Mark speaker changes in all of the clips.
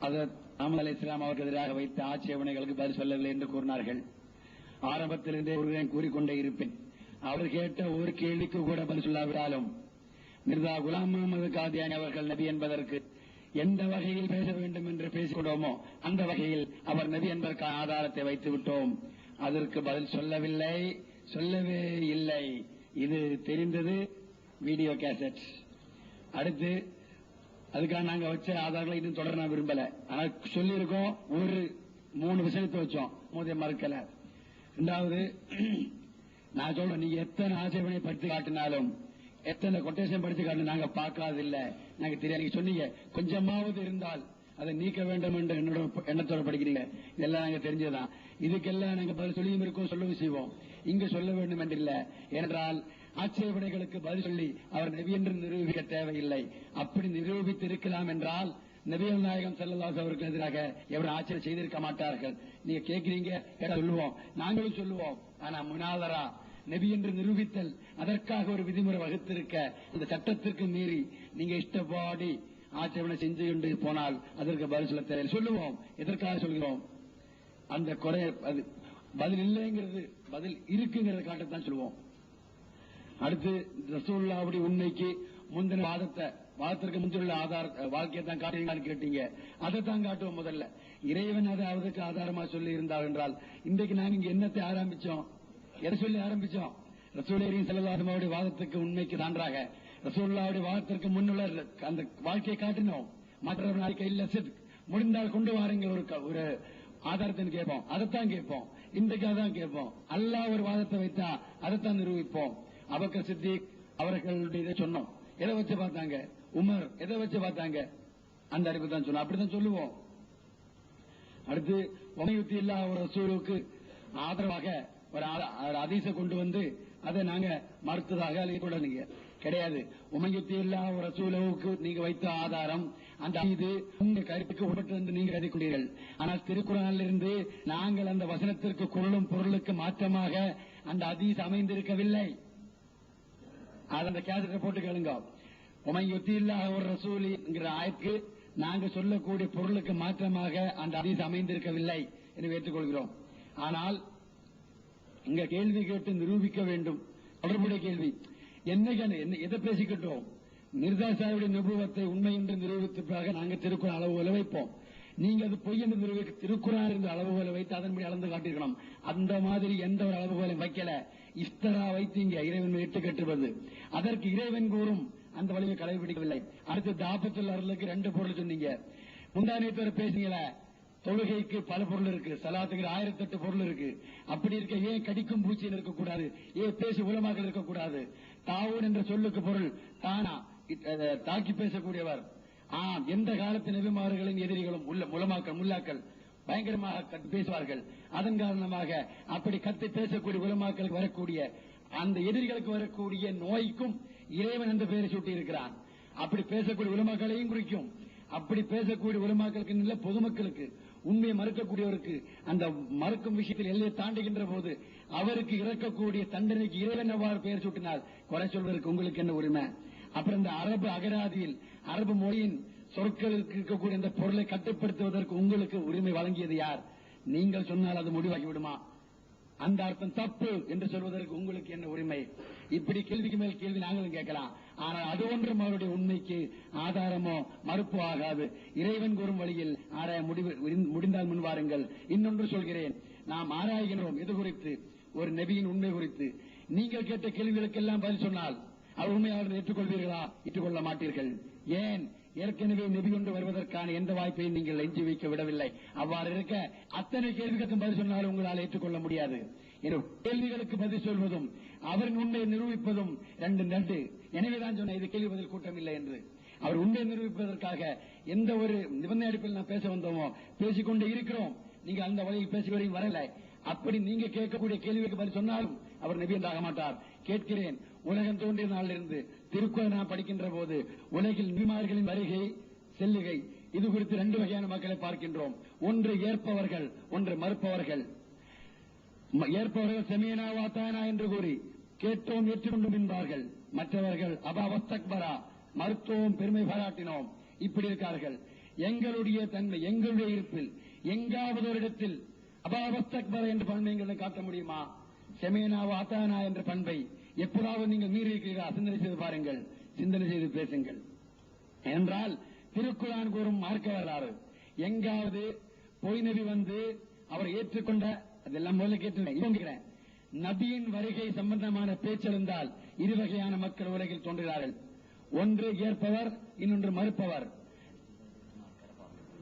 Speaker 1: ஹஜ்ரத் அஹ்மத் அலைஹிஸ்ஸலாம் அவருக்கு எதிராக வைத்த ஆட்சேபனைகளுக்கு பதில் சொல்லவில்லை என்று கூறினார்கள். ஆரம்பத்திலிருந்தே ஒருவன் கூறிக்கொண்டே இருப்பேன், அவர் கேட்ட ஒரு கேள்விக்கு கூட பதில் சொல்லாவிட்டாலும் மிர்சா குலாம் முகமது காதியானி அவர்கள் நபி என்பதற்கு எந்த வகையில் பேச வேண்டும் என்று பேசிக்கொண்டோமோ அந்த வகையில் அவர் நபி என்பதற்கான ஆதாரத்தை வைத்து விட்டோம். அதற்கு பதில் சொல்லவே இல்லை. இது தெரிந்தது வீடியோ கேசட். அடுத்து அதுக்காக நாங்க வச்ச ஆதாரங்களை இன்னும் தொடர நான் விரும்பல. ஆனா சொல்லியிருக்கோம், ஒரு 3 விஷயத்தை வச்சோம், மோதிய மறுக்கல. இரண்டாவது, நான் சொல்றேன், நீங்க எத்தனை ஆட்சேபனை படித்து காட்டினாலும், எத்தனை கொட்டேஷன் படிச்சு காட்டினாலும் நாங்க பார்க்காதில்லை, நாங்க தெரியாது. நீங்க சொன்னீங்க கொஞ்சமாவது இருந்தால் அதை நீக்க வேண்டும் என்று என்னோட எண்ணத்தோட படிக்கிறீங்க. இதெல்லாம் நாங்க தெரிஞ்சதுதான். இதுக்கெல்லாம் நாங்க பதில் சொல்லியும் இருக்கோம், சொல்லவும் செய்வோம். இங்க சொல்ல வேண்டும் என்றில்லை. ஏனென்றால் ஆட்சேபனைகளுக்கு பதில் சொல்லி அவர் நபி என்று நிரூபிக்க தேவையில்லை. அப்படி நிரூபித்து இருக்கலாம் என்றால் நபிகள் நாயகம் ஸல்லல்லாஹு அலைஹி அவர்களுக்கு எதிராக எவரும் ஆட்சேபனை செய்திருக்க மாட்டார்கள். நீங்க கேட்கிறீங்க, சொல்லுவோம், நாங்களும் சொல்லுவோம். ஆனா முனாதரா, நபி என்று நிரூபித்தல், அதற்காக ஒரு விதிமுறை வகுத்திருக்க அந்த சட்டத்திற்கு மீறி நீங்க இஷ்டப்பாடி ஆட்சேபனை செஞ்சு கொண்டு போனால் அதற்கு பதில் சொல்ல தேவையில்லை. சொல்லுவோம், எதற்காக சொல்கிறோம்? அந்த குறை பதில் இல்லைங்கிறது பதில் இருக்குங்கிறத காட்டத்தான் சொல்லுவோம். அடுத்து ரசூலுல்லாஹ்வுடைய உண்மைக்கு முந்தின வாதத்திற்கு முந்தியுள்ள வாழ்க்கையை தான் காட்டுவீங்கன்னு கேட்டீங்க. அதைத்தான் காட்டுவோம். முதல்ல இறைவன் அதை அதுக்கு ஆதாரமா சொல்லி இருந்தார் என்றால், இன்றைக்கு நாங்க இங்க என்னத்தை ஆரம்பிச்சோம்? எதை சொல்லி ஆரம்பிச்சோம்? ரசூலுல்லாஹி ஸல்லல்லாஹு அலைஹி வஸல்லம் வாதத்துக்கு உண்மைக்கு சான்றாக ரசூலுல்லாஹ்வுடைய வாதத்திற்கு முன்னுள்ள அந்த வாழ்க்கையை காட்டினோம். மற்றவர்கள் நாளைக்கு இல்ல முடிந்தால் கொண்டு வாருங்கள் ஒரு ஆதாரத்தை கேட்போம். அதைத்தான் கேட்போம். இன்றைக்கு அதான் கேட்போம். அல்லாஹ் ஒரு வாதத்தை வைத்தா அதைத்தான் நிரூபிப்போம். அபூபக்கர் சித்திக் அவர்களுடைய இதை சொன்னோம். எதை வச்சு பார்த்தாங்க? உமர் எதை வச்சு பார்த்தாங்க? அந்த அறிவு தான் சொன்னோம். அப்படித்தான் சொல்லுவோம். அடுத்து உமையுத்தி இல்லா ஒரு ரசூலுக்கு ஆதரவாக ஒரு ஹதீஸை கொண்டு வந்து அதை நாங்க மறுத்ததாக கூட நீங்க கிடையாது. உமையுத்தி இல்லா ஒரு ரசூலுக்கு நீங்க வைத்த ஆதாரம் அந்த இது உங்க கருத்துக்கு உடட்டு என்று நீங்க கருதி கொண்டீர்கள். ஆனால் திருக்குறானில் இருந்து நாங்கள் அந்த வசனத்திற்கு குரலும் பொருளுக்கு மாற்றமாக அந்த ஹதீஸ் அமைந்திருக்கவில்லை. அந்த கேசட்டை போட்டு கேளுங்க. உமையுத்தில்லா ஒரு ரசூலி என்கிற ஆயத்துக்கு நாங்க சொல்லக்கூடிய பொருளுக்கு மாற்றமாக அந்த ஹதீஸ் அமைந்திருக்கவில்லை என்று ஏற்றுக்கொள்கிறோம். ஆனால் இங்க கேள்வி கேட்டு நிரூபிக்க வேண்டும். தொடர்புடைய கேள்வி என்ன எதை பேசிக்கிட்டோம்? மிர்சா சாஹிபுடைய நிபுவத்தை உண்மை என்று நிரூபித்ததாக நாங்க திருக்குறள் அளவுகளை வைப்போம். நீங்க அது பொய் என்று நிரூபிக்க திருக்குறள் என்ற அளவுகளை வைத்து அதன்படி அளந்து காட்டியிருக்கணும். அந்த மாதிரி எந்த ஒரு அளவுகளையும் வைக்கல. இஃப்தரா வைத்தீங்க, இறைவன் இட்டு கட்டுவது. அதற்கு இறைவன் கூறும் அந்த வழியை கடைபிடிக்கவில்லை. அடுத்து தாபத்துல் அருளுக்கு 2 பொருள் சொன்னீங்க. முந்தானேத்தோட பேசுங்கள, தொழுகைக்கு பல பொருள் இருக்கு, சலாத்துக்கு 1008 பொருள் இருக்கு. அப்படி இருக்க ஏன் கடிக்கும் பூச்சியில் இருக்கக்கூடாது? ஏன் பேசி உலமாக்கள் இருக்கக்கூடாது? தாவூன் என்ற சொல்லுக்கு பொருள் தானா, தாக்கி பேசக்கூடியவர். எந்த காலத்து நபிமார்களின் எதிரிகளும் உலமாக்கள் முல்லாக்கள் பயங்கரமாக கத்தி பேசுவார்கள். அதன் காரணமாக அப்படி கத்தி பேசக்கூடிய உலமாக்களுக்கு வரக்கூடிய அந்த எதிரிகளுக்கு வரக்கூடிய நோய்க்கும் இறைவன் என்ற பெயரை சூட்டி இருக்கிறான். அப்படி பேசக்கூடிய உலமாக்களையும் குறிக்கும். அப்படி பேசக்கூடிய உலமாக்களுக்கு இல்ல, பொதுமக்களுக்கு உண்மையை மறுக்கக்கூடியவருக்கு அந்த மறுக்கும் விஷயத்தில் எல்லையை தாண்டுகின்ற போது அவருக்கு இறக்கக்கூடிய தண்டனைக்கு இறைவன் எவ்வாறு பெயர் சூட்டினால் குறை சொல்வதற்கு உங்களுக்கு என்ன உரிமை? அப்புறம் இந்த அரபு அகராதியில் அரபு மொழியின் சொற்களுக்கு இருக்கக்கூடிய இந்த பொருளை கட்டுப்படுத்துவதற்கு உங்களுக்கு உரிமை வழங்கியது யார்? நீங்கள் சொன்னால் அது முடிவாகி விடுமா? அந்த அர்த்தம் தப்பு என்று சொல்வதற்கு உங்களுக்கு என்ன உரிமை? இப்படி கேள்விக்கு மேல் கேள்வி நாங்களும் கேட்கலாம். ஆனால் அது ஒன்றும் அவருடைய உண்மைக்கு ஆதாரமோ மறுப்போ ஆகாது. இறைவன் கூறும் வழியில் ஆராய முடிந்தால் முன்வாருங்கள். இன்னொன்று சொல்கிறேன், நாம் ஆராய்கின்றோம் எது குறித்து? ஒரு நபியின் உண்மை குறித்து. நீங்கள் கேட்ட கேள்விகளுக்கெல்லாம் பதில் சொன்னால் அவர் உண்மையாளர் ஏற்றுக்கொள்வீர்களா? ஏற்றுக்கொள்ள மாட்டீர்கள். ஏன்? ஏற்கனவே நபி கொண்டு வருவதற்கான எந்த வாய்ப்பையும் நீங்கள் எஞ்சி வைக்க விடவில்லை. அவ்வாறு இருக்க அத்தனை கேள்விகளுக்கும் பதில் சொன்னாலும் உங்களால் ஏற்றுக்கொள்ள முடியாது. கேள்விகளுக்கு பதில் சொல்வதும் அவரின் உண்மையை நிரூபிப்பதும் 2. எனவேதான் சொன்ன இது கேள்வி பதில் கூட்டம் இல்லை என்று. அவர் உண்மையை நிரூபிப்பதற்காக எந்த ஒரு நிபந்தனை அடிப்பில் நாம் பேச வந்தோமோ பேசிக்கொண்டே இருக்கிறோம். நீங்க அந்த வழியில் பேசி வரையும் வரல. அப்படி நீங்க கேட்கக்கூடிய கேள்விக்கு பதில் சொன்னாலும் அவர் நபி என்றாக மாட்டார். கேட்கிறேன், உலகம் தோன்றிய நாளிலிருந்து திருக்குறள் நாம் படிக்கின்ற போது உலகில் நபிமார்களின் வருகை செல்லுகை இது குறித்து 2 வகையான மக்களை பார்க்கின்றோம். ஒன்று ஏற்பவர்கள், ஒன்று மறுப்பவர்கள். ஏற்பவர்கள் செமீனா வாத்தானா என்று கூறி கேட்டோம் ஏற்றுக்கொண்டும் என்பார்கள். மற்றவர்கள் அபாவத்தக்பரா, மருத்துவம் பெருமை பாராட்டினோம், இப்படி இருக்கார்கள். எங்களுடைய தன்மை, எங்களுடைய இருப்பில் எங்காவது ஒரு இடத்தில் அபாவஸ்தக்பர என்ற பண்பை எங்களை காட்ட முடியுமா? செமேனா வாத்தானா என்ற பண்பை எப்போதாவது நீங்கள் மீறியிருக்கிறீர்களா? சிந்தனை செய்து பாருங்கள், சிந்தனை செய்து பேசுங்கள். என்றால் திருக்குர்ஆன் கூறும் மார்க்க வரலாறு எங்காவது பொய் நபி வந்து அவர் ஏற்றுக்கொண்ட, அதெல்லாம் முதல்ல கேட்டுக்கிறேன், நபியின் வருகை சம்பந்தமான பேச்செழுந்தால் இரு வகையான மக்கள் உலகில் தோன்றுகிறார்கள். ஒன்று ஏற்பவர், இன்னொன்று மறுப்பவர்.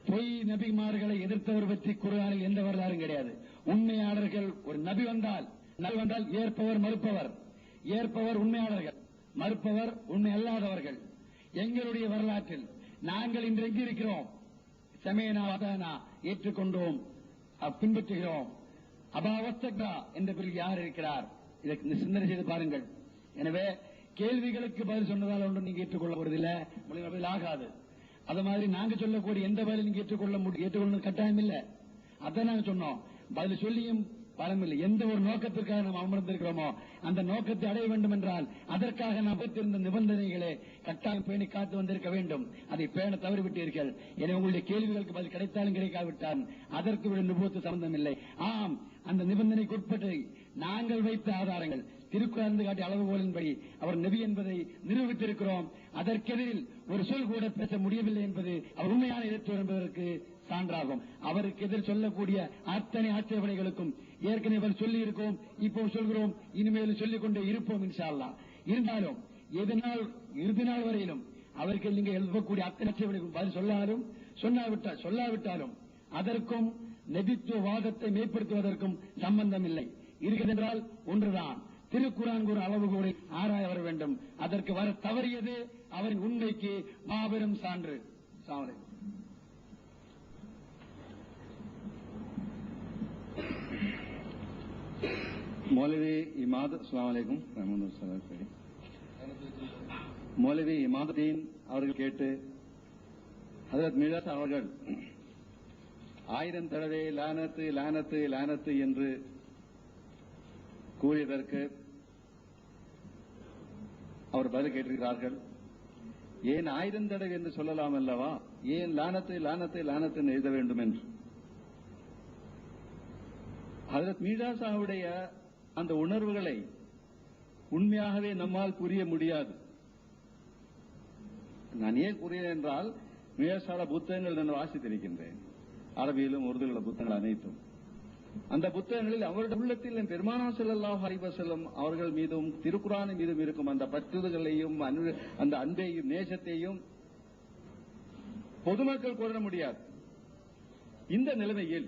Speaker 1: பொய் நபிமார்களை எதிர்த்தவர் பற்றி குர்ஆனில் எந்த வரலாறும் கிடையாது. உண்மையாளர்கள், ஒரு நபி வந்தால் ஏற்பவர் மறுப்பவர், ஏற்பவர் உண்மையாளர்கள், மறுப்பவர் உண்மை அல்லாதவர்கள். எங்களுடைய வரலாற்றில் நாங்கள் இன்று எங்கு இருக்கிறோம்? சமேனா வதானா, ஏற்றுக்கொண்டோம், பின்பற்றுகிறோம். அபாவஸ்தக்பா என்ற பிறகு யார் இருக்கிறார்? இதை சிந்தனை செய்து பாருங்கள். எனவே கேள்விகளுக்கு பதில் சொன்னதால் ஒன்றும் நீங்க ஏற்றுக்கொள்ள போறதில்லை, பதில் ஆகாது. அது மாதிரி நாங்க சொல்லக்கூடிய எந்த பதிலும் நீங்க ஏற்றுக்கொள்ள கட்டாயம் இல்லை. அதான் நாங்க சொன்னோம். பதில் சொல்லியும் பலம் இல்லை. எந்த ஒரு நோக்கத்திற்காக நாம் அமர்ந்திருக்கிறோமோ அந்த நோக்கத்தை அடைய வேண்டும் என்றால் அதற்காக நாம் பெற்றிருந்த நிபந்தனைகளை கட்டாயம் பேணி காத்து வந்திருக்க வேண்டும். அதை பேண தவறிவிட்டீர்கள். எனவே உங்களுடைய கேள்விகளுக்கு பதில் கிடைத்தாலும் கிடைக்காவிட்டாலும் அதற்கு நிபுணத்து சம்பந்தம் இல்லை. ஆம், அந்த நிபந்தனைக்கு உட்பட்டு நாங்கள் வைத்த ஆதாரங்கள் திருக்குர்ஆன் காட்டிய அளவுகோலின்படி அவர் நபி என்பதை நிரூபித்திருக்கிறோம். அதற்கெதிரில் ஒரு சொல் கூட பேச முடியவில்லை என்பது அவர் உண்மையான எதிர்த்தவர் என்பதற்கு சான்றாகும். அவருக்கு எதிர் சொல்லக்கூடிய அத்தனை ஆட்சேபனைகளுக்கும் ஏற்கனவே சொல்லி இருக்கோம், இப்போ சொல்கிறோம், இனிமேலும் சொல்லிக் கொண்டே இருப்போம் இன்ஷா அல்லாஹ். இருந்தாலும் இறுதி நாள் வரையிலும் அவருக்கு நீங்க எழுதக்கூடிய அத்தனை ஆட்சேபனைக்கும் பதில் சொல்லாவிட்டாலும் அதற்கும் நபித்துவ வாதத்தை மேம்படுத்துவதற்கும் சம்பந்தம் இல்லை. இருக்கிறதென்றால் ஒன்றுதான், திருக்குர்ஆன் ஒரு அளவுகோலை ஆராய வர வேண்டும். அதற்கு வர தவறியது அவரின் உண்மைக்கு மாபெரும் சான்று.
Speaker 2: மௌலவி இமாத், அஸ்ஸலாமு அலைக்கும். மௌலவி இமாதுதீன் அவர்கள் கேட்டு ஹஜ்ரத் மீராஸ் அவர்கள் 1000 தடவை லானத்து லானத்து லானத்து என்று கூறியதற்கு அவர் பதில் கேட்டிருக்கிறார்கள். ஏன் 1000 தடவை என்று சொல்லலாம் அல்லவா? ஏன் லானத்து லானத்து லானத்து என்று எழுத வேண்டும் என்று? ஹஜ்ரத் மீராசாவுடைய அந்த உணர்வுகளை உண்மையாகவே நம்மால் புரிய முடியாது. நான் ஏன் கூறினேன் என்றால், மீராசாவோட புத்தகங்கள் நான் வாசித்திருக்கின்றேன், அரபியிலும் உருதுல புத்தகங்கள் அனைத்தும். அந்த புத்தகங்களில் அவருடைய உள்ளத்தில் பெருமானார் ஸல்லல்லாஹு அலைஹி வஸல்லம் அவர்கள் மீதும் திருக்குர்ஆன் மீதும் இருக்கும் அந்த பற்றுதலையும் அந்த அன்பையும் நேசத்தையும் பொதுமக்கள் கூற முடியாது. இந்த நிலைமையில்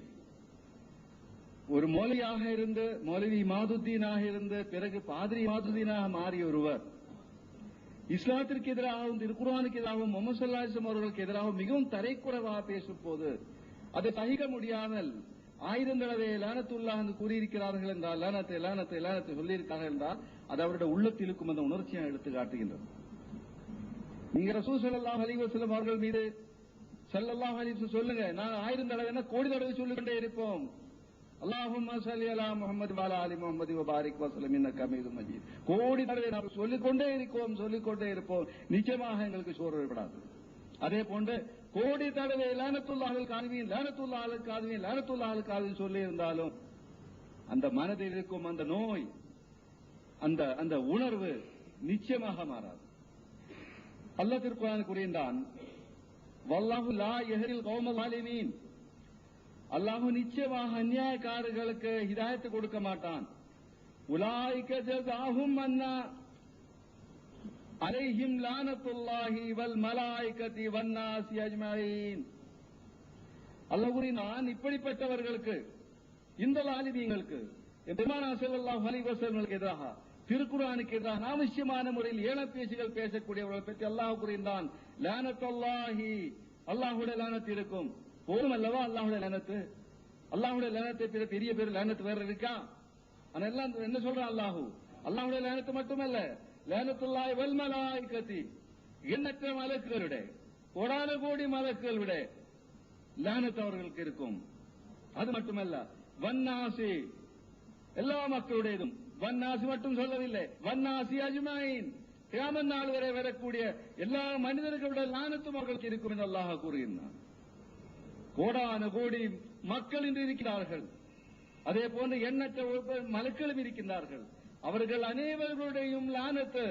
Speaker 2: ஒரு மௌலவியாக இருந்து, மௌலவி இமாதுத்தீனாக இருந்து பிறகு பாதிரி இமாதுத்தீனாக மாறிய ஒருவர் இஸ்லாத்திற்கு எதிராகவும் திருக்குர்ஆனுக்கு எதிராகவும் முஹம்மது ஸல்லல்லாஹு அலைஹி வஸல்லம் அவர்களுக்கு எதிராகவும் மிகவும் தரைக்குறைவாக பேசும் போது அதை சகிக்க முடியாமல் 1000 தடவை லானத்துல்லாஹ் என்று கூறியிருக்கிறார்கள் என்றால், லானத்தை லானத்தை லானத்தை சொல்லியிருக்கார்கள் என்றால் அது அவருடைய உள்ளத்தில் இருக்கும் அந்த உணர்ச்சியை எடுத்து காட்டுகின்றது. நீங்க ரசூல் ஸல்லல்லாஹு அலைஹி வஸல்லம் அவர்கள் மீது ஸல்லல்லாஹு அலைஹி வஸல்லம் சொல்லுங்க, நான் 1000 தடவை என்ன கோடி தடவை சொல்லிக்கொண்டே இருப்போம். அல்லாஹும்ம ஸல்லி அலா முஹம்மது வ அலா ஆலி முஹம்மது வ பாரிக் வ ஸல்லிம் இன்னக ஹமீதும் மஜீத். கோடி தடவை நாம் சொல்லிக்கொண்டே இருப்போம். நிச்சயமாக எங்களுக்கு சோறு ஏற்படாது. அதே போன்று கோடி தடவை லானத்துல்லாஹில் காதுவீன் லானத்துல்லாஹில் காதுவீன் லானத்துல்லாஹில் காதுவீன் சொல்லி இருந்தாலும் அந்த மனதில் இருக்கும் அந்த நோய், அந்த உணர்வு நிச்சயமாக மாறாது. அல்லாஹ் திருக்குர்ஆன் கூறுகின்றான், வல்லாஹு லா யஹ்தில் கௌமல் ஸாலிமீன். அல்லாஹ் நிச்சயமாக அநியாயக்காரர்களுக்கு ஹிதாயத் கொடுக்க மாட்டான். உலாயிக ஜஸாஹும் அன்னா அலைஹிம் லானத்துல்லாஹி வல் மலாயிகதி வன் நாஸி அஜ்மஈன். அல்லாஹ் கூறினான், இப்படிப்பட்டவர்களுக்கு, இந்த லாலிமீன்களுக்கு, பெருமானார் ஸல்லல்லாஹு அலைஹி வஸல்லம் எதிராக, திருக்குர்ஆனுக்கு எதிராக அனாவசியமான முறையில் ஏளன பேச்சுகள் பேசக்கூடியவர்கள் பற்றி அல்லாஹ் கூறுகின்றான், லானத்துல்லாஹி, அல்லாஹ்வுடைய லானத் இருக்கும். போதும் அல்லவா அல்லாஹ்வுடைய லானத்து? அல்லாஹ்வுடைய லானத்தை பெரிய பேர் லானத்து வேற இருக்கா? ஆனா எல்லாம் என்ன சொல்றான் அல்லாஹ்? அல்லாஹ்வுடைய லானத்து மட்டுமல்ல, லானத்துல்லாஹி வல் மலாயிகதி, எண்ணற்ற மலக்குகளுடைய, கோடான கோடி மலக்குகளுடைய லானத் அவர்களுக்கு இருக்கும். அது மட்டுமல்ல, வன்னாசி, எல்லா மக்களுடையதும். வன்னாசி மட்டும் சொல்லவில்லை, வன்னாசி அஜ்மஈன், கியாமத் நாள் வரை வரக்கூடிய எல்லா மனிதர்களுடைய லானத்தும் அவர்களுக்கு இருக்கும் என்று அல்லாஹ் கூறுகின்றான். கோடான கோடி மக்கள் இன்று இருக்கிறார்கள். அதே போன்று எண்ணற்ற மலக்களும் இருக்கின்றார்கள். அவர்கள் அனைவர்களுடையும் லானத்து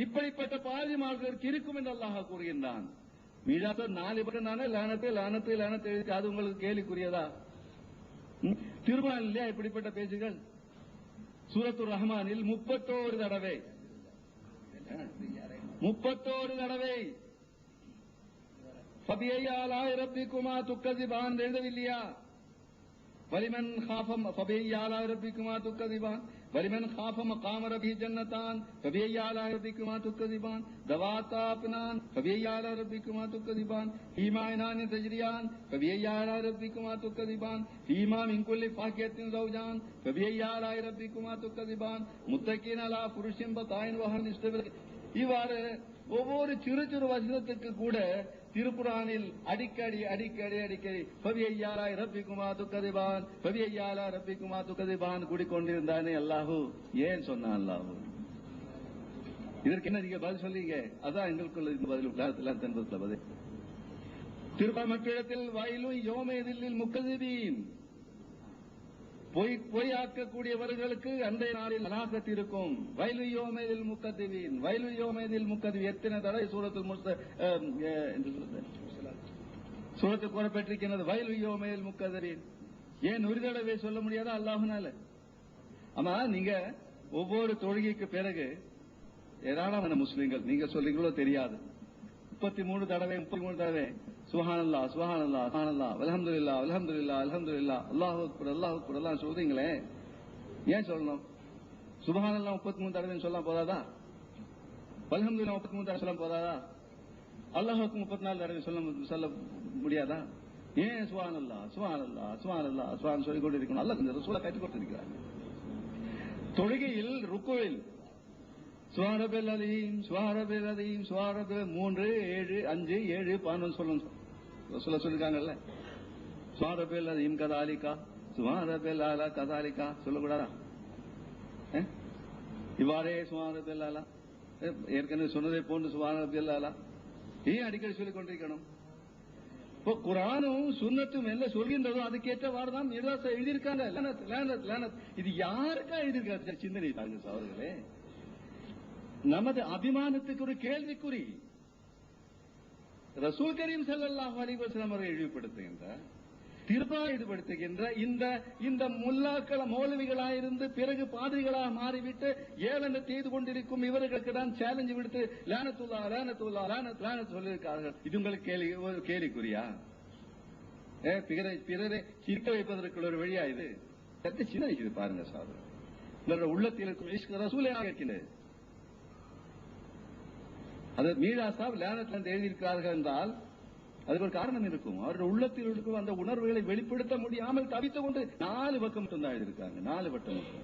Speaker 2: இப்படிப்பட்ட பாதிமார்களுக்கு இருக்கும் என்று அல்லாஹ் கூறுகின்றான். மீதாத்த 4 பக்கம் தானே லானத்து லானத்து லானத்து எழுதி, அது உங்களுக்கு கேலிக்குரியதா? திருக்குர்ஆனில் இல்லையா இப்படிப்பட்ட பேச்சுகள்? சூரத்துர் ரஹ்மானில் 31 தடவை ஃபபிஐ ஆலாஇ ரப்பிக்குமா துக்கஸிபான் எழுதவில்லையா? வலிமன் காஃப ஃபபிஐ ஆலாஇ ரப்பிக்குமா துக்கஸிபான் வலிமன் காஃப மகாம ரப்பி ஜன்னதான் ஃபபிஐ ஆலாஇ ரப்பிக்குமா துக்கஸிபான் தவாத்தா அப்னான் ஃபபிஐ ஆலாஇ ரப்பிக்குமா துக்கஸிபான் ஃபீமா ஐனான் தஜ்ரியான் ஃபபிஐ ஆலாஇ ரப்பிக்குமா துக்கஸிபான் ஃபீமா மின் குல்லி ஃபாக்கியத்தின் ஸௌஜான் ஃபபிஐ ஆலாஇ ரப்பிக்குமா துக்கஸிபான் முத்தகீன அலா ஃபுருஷின் பதாயின் வஹன் இஸ்தபில். இவ்வாறு ஒவ்வொரு சிறு சிறு வசனத்துக்கு கூட திருக்குர்ஆனில் அடிக்கடி அடிக்கடி அடிக்கடி ஃபபிஐ ஆலாஇ ரப்பிக்குமா துக்கஸிபான் ஃபபிஐ ஆலாஇ ரப்பிக்குமா துக்கஸிபான் கூடிக்கொண்டிருந்தானே அல்லாஹ் ஏன் சொன்னான்? அல்லாஹ் இதற்கு என்ன நீங்க பதில் சொல்றீங்க? அதான் எங்களுக்குள்ள இந்த பதில் தென்பதுல பதில். திருக்குர்ஆன் மற்றிடத்தில் வயலு யௌமஇதில் முக்கஸிபீன், பொய்யாக்கக்கூடியவர்களுக்கு அன்றைய நாளில் ஹலாகத் இருக்கும். வயலு யௌமஇதில் முக்கஸிபீன், வயலு யௌமஇதில் முக்கஸிபீன் எத்தனை தடவை சூரத்தில் கூறப்பட்டிருக்கிறது? வயலு யௌமஇதில் முக்கஸிபீன். ஏன் ஒரு தடவை சொல்ல முடியாதா அல்லாஹ்னால? ஆமா, நீங்க ஒவ்வொரு தொழுகைக்கு பிறகு ஏராளமான முஸ்லிம்கள், நீங்க சொல்றீங்களோ தெரியாது, 33 தடவை சுப்ஹானல்லாஹ் சுப்ஹானல்லாஹ் சுப்ஹானல்லாஹ் அல்ஹம்துலில்லாஹ் அல்ஹம்துலில்லாஹ் அல்ஹம்துலில்லாஹ் அல்லாஹு அக்பர் அல்லாஹு அக்பர் எல்லாம் சொல்றீங்களே, ஏன் சொல்லணும்? சுப்ஹானல்லாஹ் 33 தடவை சொல்ல போதாதா? அல்ஹம்துலில்லாஹ் 33 தடவை சொல்ல போதாதா? அல்லாஹுக்கு 34 தடவை சொல்ல முடியாதா? ஏன் சுப்ஹானல்லாஹ் சுப்ஹானல்லாஹ் சுப்ஹானல்லாஹ் சுப்ஹான் சொல்லிக் கொண்டிருக்கணும்? அல்லாஹ் இந்த ரசூலை கற்றுக் கொடுத்திருக்கிறார். தொழுகையில் ருக்குவில் சுப்ஹான ரப்பில் அலீம் சுப்ஹான ரப்பில் அலீம் சுப்ஹான ரப்பில் 3 7 5 7 11 சொல்லணும். ரசூலுல்லாஹ் சொல்லிருக்காங்கல்ல, சுப்ஹான ரப்பில் அலீம் கதாலிகா சுப்ஹான ரப்பில் அலா கதாலிகா சொல்லக்கூடாதா? இவ்வாறே சுப்ஹான ரப்பில் அலா ஏற்கனவே சொன்னதை போன்று சுப்ஹான ரப்பில் அலா ஏன் அடிக்கடி சொல்லிக் கொண்டிருக்கணும்? இப்போ குர்ஆனும் சுன்னத்தும் என்ன சொல்கின்றதோ அதுக்கேற்றவாறு தான் எழுதியிருக்காங்க. லானத் லானத் லானத். இது யாருக்கா எழுதியிருக்காங்க? சிந்தனை தாங்க அவர்களே. நமது அபிமானத்துக்கு ஒரு கேள்விக்குறி. ரசூல் கரீம் ஸல்லல்லாஹு அலைஹி வஸல்லம் அவர்கள் இழிவுபடுத்துகின்ற, ஈடுபடுத்துகின்ற இந்த முல்லாக்கள் மௌலவிகளாயிருந்து பிறகு பாதிரிகளாக மாறிவிட்டு ஏளன செய்து கொண்டிருக்கும் இவர்களுக்கு தான் சேலஞ்சு விடுத்து லானத்துல்லா லானத்துல்லா லானத் லானத் சொல்லியிருக்கார்கள். இது உங்களுக்கு கேலிக்குறியா? பிறரை சிரிக்க வைப்பதற்கு ஒரு வழியா? இது சின்ன விஷயம் பாருங்க சார். இவருடைய உள்ளத்தில் ரசூலே இருக்கின்றது. அது மீரா சாப் லானத் எழுதியிருக்கிறார்கள் என்றால் அதுக்கு ஒரு காரணம் இருக்கும். அவருடைய உள்ளத்தில் இருக்கும் அந்த உணர்வுகளை வெளிப்படுத்த முடியாமல் தவித்துக் கொண்டு 4 பக்கம் மட்டும்தான் எழுதியிருக்காங்க. 4 பக்கம் மட்டும்.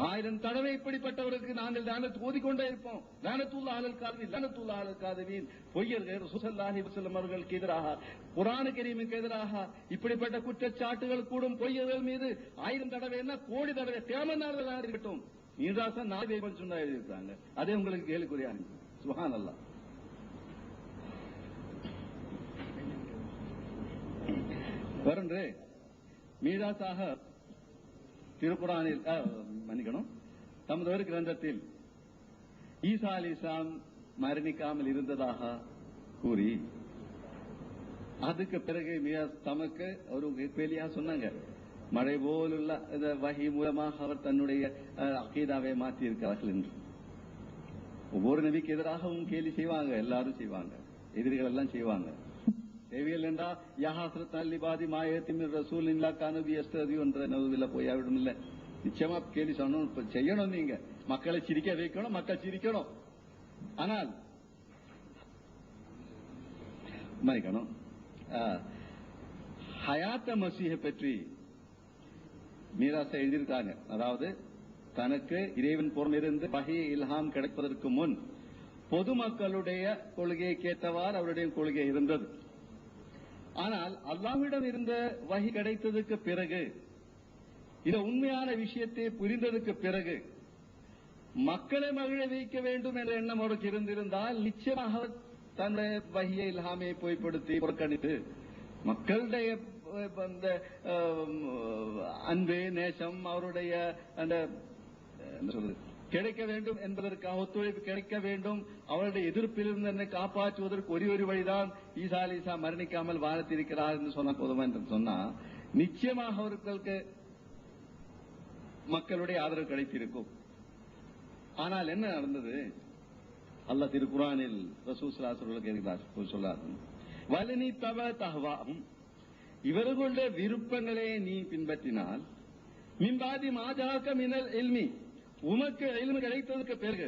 Speaker 2: 1000 தடவை இப்படிப்பட்டவருக்கு நாங்கள் லானத் ஓதிக்கொண்டே இருப்போம். லானத்துல்லாஹ் அலல் காதிபீன் லானத்துல்லாஹ் அலல் காதிபீன். பொய்யர்கள் ஸல்லல்லாஹு அலைஹி வஸல்லம் அவர்களுக்கு எதிராக, குர்ஆன் கரீமுக்கு எதிராக இப்படிப்பட்ட குற்றச்சாட்டுகள் கூடும் பொய்யர்கள் மீது 1000 தடவை என்ன கோடி தடவை தேமனார்கள் இருக்கட்டும். மீராசன் 4 பேர் சொன்னா எழுதியிருக்காங்க. அதே உங்களுக்கு கேள்விக்குறியா? சுப்ஹானல்லாஹ். வரன்று மீராசாக திருக்குர்ஆனில் மன்னிக்கணும், தமது ஒரு கிரந்தத்தில் ஈசா அலைஹிஸ்ஸலாம் மரணிக்காமல் இருந்ததாக கூறி அதுக்கு பிறகு தமக்கு ஒரு கேலியா சொன்னாங்க. மழை போலுள்ள வஹி மூலமாக அவர் தன்னுடைய அகீதாவை மாற்றி இருக்கிறார்கள் என்று. ஒவ்வொரு நபிக்கு எதிராகவும் கேலி செய்வாங்க, எல்லாரும் செய்வாங்க, எதிரிகள் எல்லாம் செய்வாங்க. தேவையில் என்றா யஹாசரத் அலிபாதி மாயத்தின் ரசூல் இல்லா கானபி எஸ்ததி என்ற நவுதுல போய்விடும். இல்ல, நிச்சயமா கேலி செய்யணும். நீங்க மக்களை சிரிக்க வைக்கணும், மக்கள் சிரிக்கணும். ஆனால் மன்னிக்கணும், ஹயாத்த மசீஹை பற்றி மீராசா எழுதியிருக்காங்க. அதாவது தனக்கு இறைவன் புறமிருந்து வஹி இல்ஹாம் கிடைப்பதற்கு முன் பொதுமக்களுடைய கொள்கையை கேட்டவாறு அவருடைய கொள்கை இருந்தது. ஆனால் அல்லாஹ்விடம் இருந்த வஹி கிடைத்ததுக்கு பிறகு, இந்த உண்மையான விஷயத்தை புரிந்ததுக்கு பிறகு மக்களை மகிழ வைக்க வேண்டும் என்ற எண்ணம் அவருக்கு இருந்திருந்தால் நிச்சயமாக தன்னுடைய வஹியை இல்ஹாமை பொய்ப்படுத்தி புறக்கணித்து மக்களுடைய அந்த அன்பு நேசம் அவருடைய அந்த என்ன சொல்றது கிடைக்க வேண்டும் என்பதற்காக ஒத்துழைப்பு கிடைக்க வேண்டும். அவருடைய எதிர்ப்பிலிருந்து என்னை காப்பாற்றுவதற்கு ஒரு வழிதான் ஈசா அலைஹிஸ்ஸலாம் மரணிக்காமல் வாழ்த்திருக்கிறார் என்று சொன்ன போதுமா என்று சொன்னா நிச்சயமாக அவர்களுக்கு மக்களுடைய ஆதரவு கிடைத்திருக்கும். ஆனால் என்ன நடந்தது? அல்லாஹ் திருக்குர்ஆனில் ரசூல் ஸல்லல்லாஹு அலைஹி வஸல்லம் சொல்றார், வலனி தவ தஹ்வாஹும், இவர்களுடைய விருப்பங்களை நீ பின்பற்றினால், மின்பாதி மாஜாக்க மினல் இல்மி, உமக்கு இல்மு கிடைத்ததற்கு பிறகு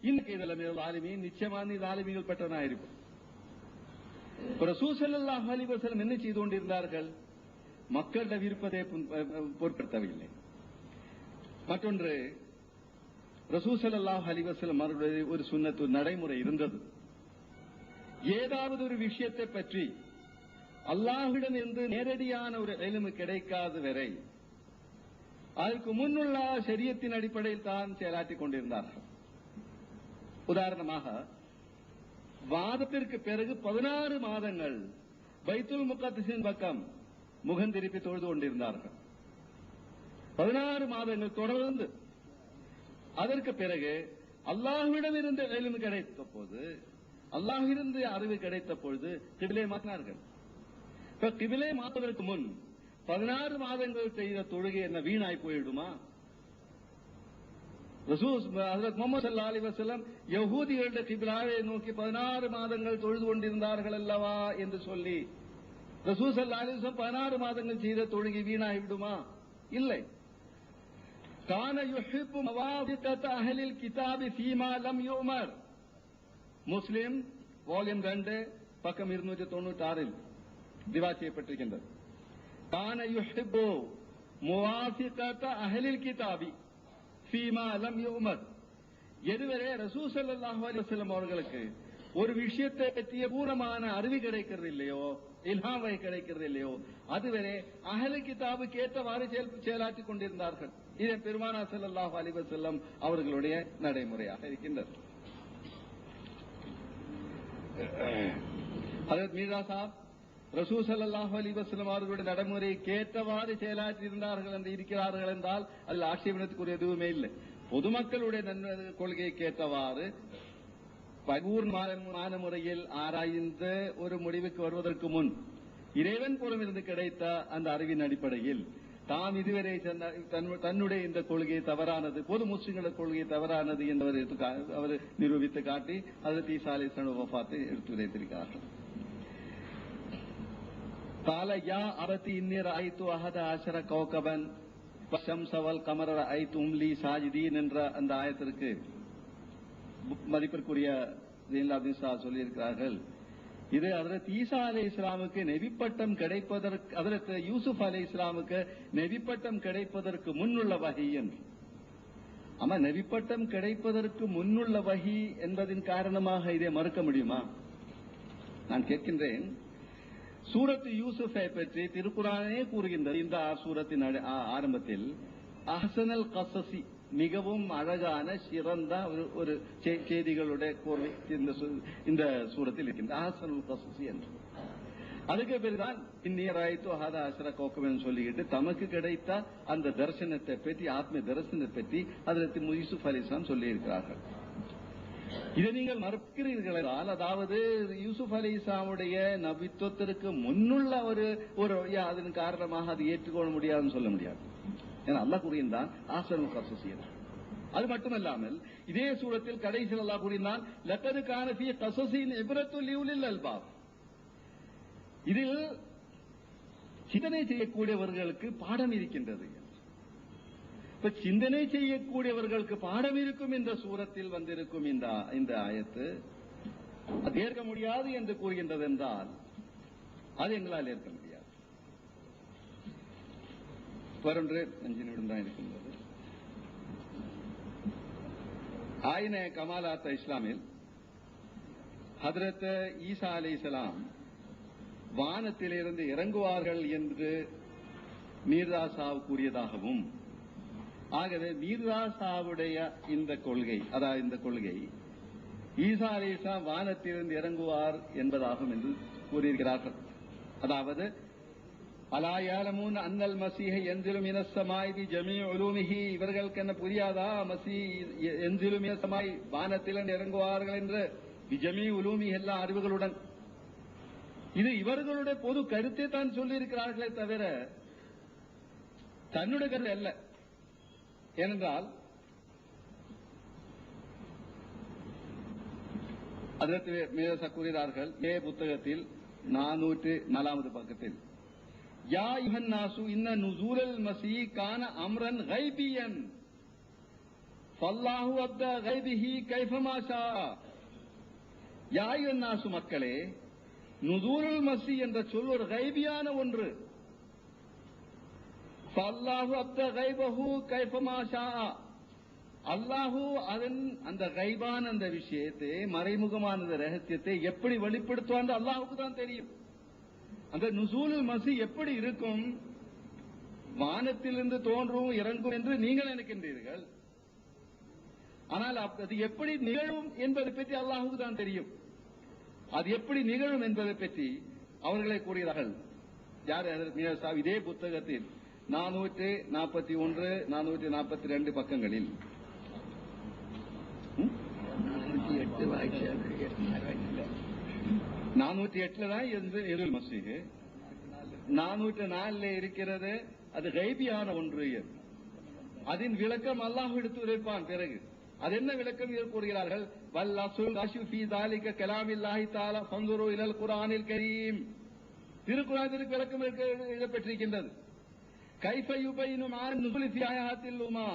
Speaker 2: இன்னைக்கு இதில் ஆலிமீன், நிச்சயமான நீ ஆலிமீன்கள் பெற்றவனாயிருக்கும். ரசூல் ஸல்லல்லாஹு அலைஹி வஸல்லம் என்ன செய்து கொண்டிருந்தார்கள்? மக்களுடைய விருப்பத்தை பொருட்படுத்தவில்லை. மற்றொன்று, ரசூல் ஸல்லல்லாஹு அலைஹி வஸல்லம் அவர்களுடைய ஒரு சுன்னத்து நடைமுறை இருந்தது. ஏதாவது ஒரு விஷயத்தை பற்றி அல்லாஹ்விடம் இருந்து நேரடியான ஒரு இல்மு கிடைக்காத வரை அதற்கு முன்னுள்ள ஷரியத்தின் அடிப்படையில் தான் செயலாற்றிக் கொண்டிருந்தார்கள். உதாரணமாக, வாதத்திற்கு பிறகு 16 மாதங்கள் பைத்துல் முகத்தஸின் பக்கம் முகம் திருப்பி தொழுது கொண்டிருந்தார்கள். 16 மாதங்கள் தொடர்ந்து. அதற்கு பிறகு அல்லாஹ்விடம் இருந்து இல்மு கிடைத்த போது, அல்லாஹ்விலிருந்து அறிவு கிடைத்த பொழுது கிபிலை மாற்றினார்கள். இப்ப கிபிலை மாற்றுவதற்கு முன் 16 மாதங்கள் செய்த தொழுகை என்ன வீணாய் போயிடுமா? ரசூல் ஹஜ்ரத் முஹம்மது ஸல்லல்லாஹு அலைஹி வஸல்லம் யஹூதிகளுடைய கிபிலாவை நோக்கி 16 மாதங்கள் தொழுது கொண்டிருந்தார்கள் அல்லவா என்று சொல்லி ரசூல் ஸல்லல்லாஹு அலைஹி வஸல்லம் 16 மாதங்கள் செய்த தொழுகை வீணாய் விடுமா? இல்லை. கான யுஹிப்பு மவாஃபிகத அஹ்லில் கிதாபி ஃபீமா லம் யுமர். முஸ்லிம் வால்யூம் 2 பக்கம் 296 ரிவாயத் செய்யப்பட்டிருக்கின்றது. கான யுஹிப்பு முவாஃபிகத அஹ்லில் கிதாபி ஃபீமா லம் யுமர். எதுவரை ரசூல் ஸல்லல்லாஹு அலைஹி வஸல்லம் அவர்களுக்கு ஒரு விஷயத்தை பற்றிய பூர்ணமான அறிவு கிடைக்கிறது இல்லையோ, இல்ஹாமை கிடைக்கிறது இல்லையோ, அதுவரை அஹ்லு கிதாபுக்கு ஏற்றவாறு செயலாற்றிக் கொண்டிருந்தார்கள். இது பெருமானார் ஸல்லல்லாஹு அலைஹி வஸல்லம் அவர்களுடைய நடைமுறையாக இருக்கின்றது. ஹஜ்ரத் மீர்ஸா சாப் ரசூல் ஸல்லல்லாஹு அலைஹி வஸல்லம் அவர்களுடைய நடைமுறைக்கு ஏற்றவாறு செயலாற்றி இருந்தார்கள் என்று இருக்கிறார்கள் என்றால் அதில் ஆட்சேபனத்துக்குரிய எதுவுமே இல்லை. பொதுமக்களுடைய கொள்கைக்கு ஏற்றவாறு பரிபூர்ணமான முறையில் ஆராய்ந்த ஒரு முடிவுக்கு வருவதற்கு முன் இறைவன் புறமிருந்து கிடைத்த அந்த அறிவின் அடிப்படையில் தாம் இதுவரை தன்னுடைய இந்த கொள்கை தவறானது, பொது முஸ்லிம்கள கொள்கை தவறானது என்பதை அவர் நிரூபித்து காட்டி ஹஜ்ரத் ஈசா அலைஹிஸ்ஸலாம் வஃபாத்தை எடுத்து வைத்திருக்கிறார்கள். قال يا أبت إني رأيت 11 كوكبا والشمس والقمر رأيتهم لي ساجدين என்ற அந்த ஆயத்திற்கு மதிப்பிற்குரிய சொல்லி இருக்கிறார்கள். இது ஹஜ்ரத் ஈசா அலைஹிஸ்ஸலாமுக்கு நபிப்பட்டம் கிடைப்பதற்கு, ஹஜ்ரத் யூசுப் அலைஹிஸ்ஸலாமுக்கு நபிப்பட்டம் கிடைப்பதற்கு முன்னுள்ள வஹி என்று. ஆமா, நபிப்பட்டம் கிடைப்பதற்கு முன்னுள்ள வஹி என்பதின் காரணமாக இதை மறுக்க முடியுமா? நான் கேட்கின்றேன். சூரத் யூசுஃபை பற்றி திருக்குர்ஆனே கூறுகின்றது. இந்த சூரத்தின் ஆரம்பத்தில் அஹ்சனல் கஸஸி, மிகவும் அழகான சிறந்த ஒரு செய்திகளுடைய கோர்வை இந்த சூரத்தில் இருக்கின்ற அஹ்சனுல் கஸஸி என்று. அதுக்கு பிறகுதான் இன்னி ரஅய்து 11 கௌகபன் சொல்லிட்டு தமக்கு கிடைத்த அந்த தரிசனத்தை பற்றி, ஆத்ம தரிசனத்தை பற்றி ஹஜ்ரத் யூசுப் அலைஹிஸ்ஸலாம் சொல்லி இருக்கிறார்கள். இதை நீங்கள் மறுக்கிறீர்கள் என்றால், அதாவது யூசுப் அலைஹிஸ்ஸலாமுடைய நபித்துவத்திற்கு முன்னுள்ள ஒரு அதன் காரணமாக அது ஏற்றுக்கொள்ள முடியாதுன்னு சொல்ல முடியாது. ஏன்னா அல்லாஹ் கூறுகின்றான் அஹ்சனுல் கஸஸி. அது மட்டுமல்லாமல் இதே சூரத்தில் கடைசியில் அல்லாஹ் கூறினான் லகத் கான ஃபீ கஸஸின் இப்ரத்துல் லிஉலில் அல்பாப். இதில் சிந்தனை செய்யக்கூடியவர்களுக்கு பாடம் இருக்கின்றது. இப்ப சிந்தனை செய்யக்கூடியவர்களுக்கு பாடம் இருக்கும் இந்த சூரத்தில் வந்திருக்கும் இந்த ஆயத்து அது ஏற்க முடியாது என்று கூறுகின்றது என்றால் அது எங்களால் ஏற்க முடியாது. வரொன்று 5 நிமிடம் தான் இருக்கின்றது. ஆயின கமாலாத் இஸ்லாமில் ஹஜ்ரத் ஈசா அலைஹிஸ்ஸலாம் வானத்திலிருந்து இறங்குவார்கள் என்று மீர்ஸா சாஹிப் கூறியதாகவும், ஆகவே மீர்ஸா சாஹிபுடைய இந்த கொள்கை, அதாவது இந்த கொள்கை ஈசா அலைஹிஸ்ஸலாம் வானத்திலிருந்து இறங்குவார் என்பதாகும் என்று கூறியிருக்கிறார்கள். அதாவது அலா யாலமூன் அன்னல் மஸீஹ யன்ஸிலு மினஸ் ஸமாஇ பி ஜமீஇ உலூமிஹி, இவர்களுக்கு என்ன புரியாதா மஸீஹ் யன்ஸிலு மினஸ் ஸமாஇ வானத்திலிருந்து இறங்குவார்கள் என்று பி ஜமீஇ உலூமிஹி எல்லா அறிவுகளுடன். இது இவர்களுடைய பொது கருத்தை தான் சொல்லி இருக்கிறார்களே தவிர தன்னுடைய கருத்து அல்ல. ஏனென்றால் அதற்கு மேல கூறுகிறார்கள் புத்தகத்தில் 404வது பக்கத்தில், யா அய்யுஹன் நாசு இன்ன நுஸூலல் மஸீஹ் கான அம்ரன் கைபியன் ஃபல்லாஹு அப்த கைபிஹி கைஃபமா ஷா. யா அய்யுஹன் நாசு மக்களே, நுஸூலுல் மஸீஹ் என்ற சொல் ஒரு கைபியான ஒன்று. ஃபல்லாஹு அப்த கைபஹு கைஃபமா ஷா, அல்லாஹு அதன் அந்த கைபான அந்த விஷயத்தை, மறைமுகமான அந்த ரகசியத்தை எப்படி வெளிப்படுத்துவான் அல்லாஹுக்கு தான் தெரியும். அந்த நுஸூலுல் மஸீஹ் எப்படி இருக்கும், வானத்திலிருந்து தோன்றும் இறங்கும் என்று நீங்கள் நினைக்கின்றீர்கள். ஆனால் அது எப்படி நிகழும் என்பதை பற்றி அல்லாஹுக்கு தான் தெரியும். அது எப்படி நிகழும் என்பதை பற்றி அவர்களை கூறுகிறார்கள். யார்? இதே புத்தகத்தில் 441 442 பக்கங்களில் 408 தான் எருல் மஸீஹ், 404 இருக்கிறது. அது கைபியான ஒன்று. அதன் விளக்கம் அல்லாஹ் எடுத்து உரைப்பான். பிறகு அது என்ன விளக்கம் கூறுகிறார்கள்? வல் அஸ்ல் அஷ்ஃபு ஃபீ ذلك கலாமில்லாஹி தஆலா ஃபன்துரு இலல் குர்ஆனில் கரீம். திருக்குர்ஆனிற்கு விளக்கம் எழுதப்பட்டிருக்கின்றது. கைஃப யுபைனு மான் நுஸுல் ஃபீ ஆயாத்தில் உமா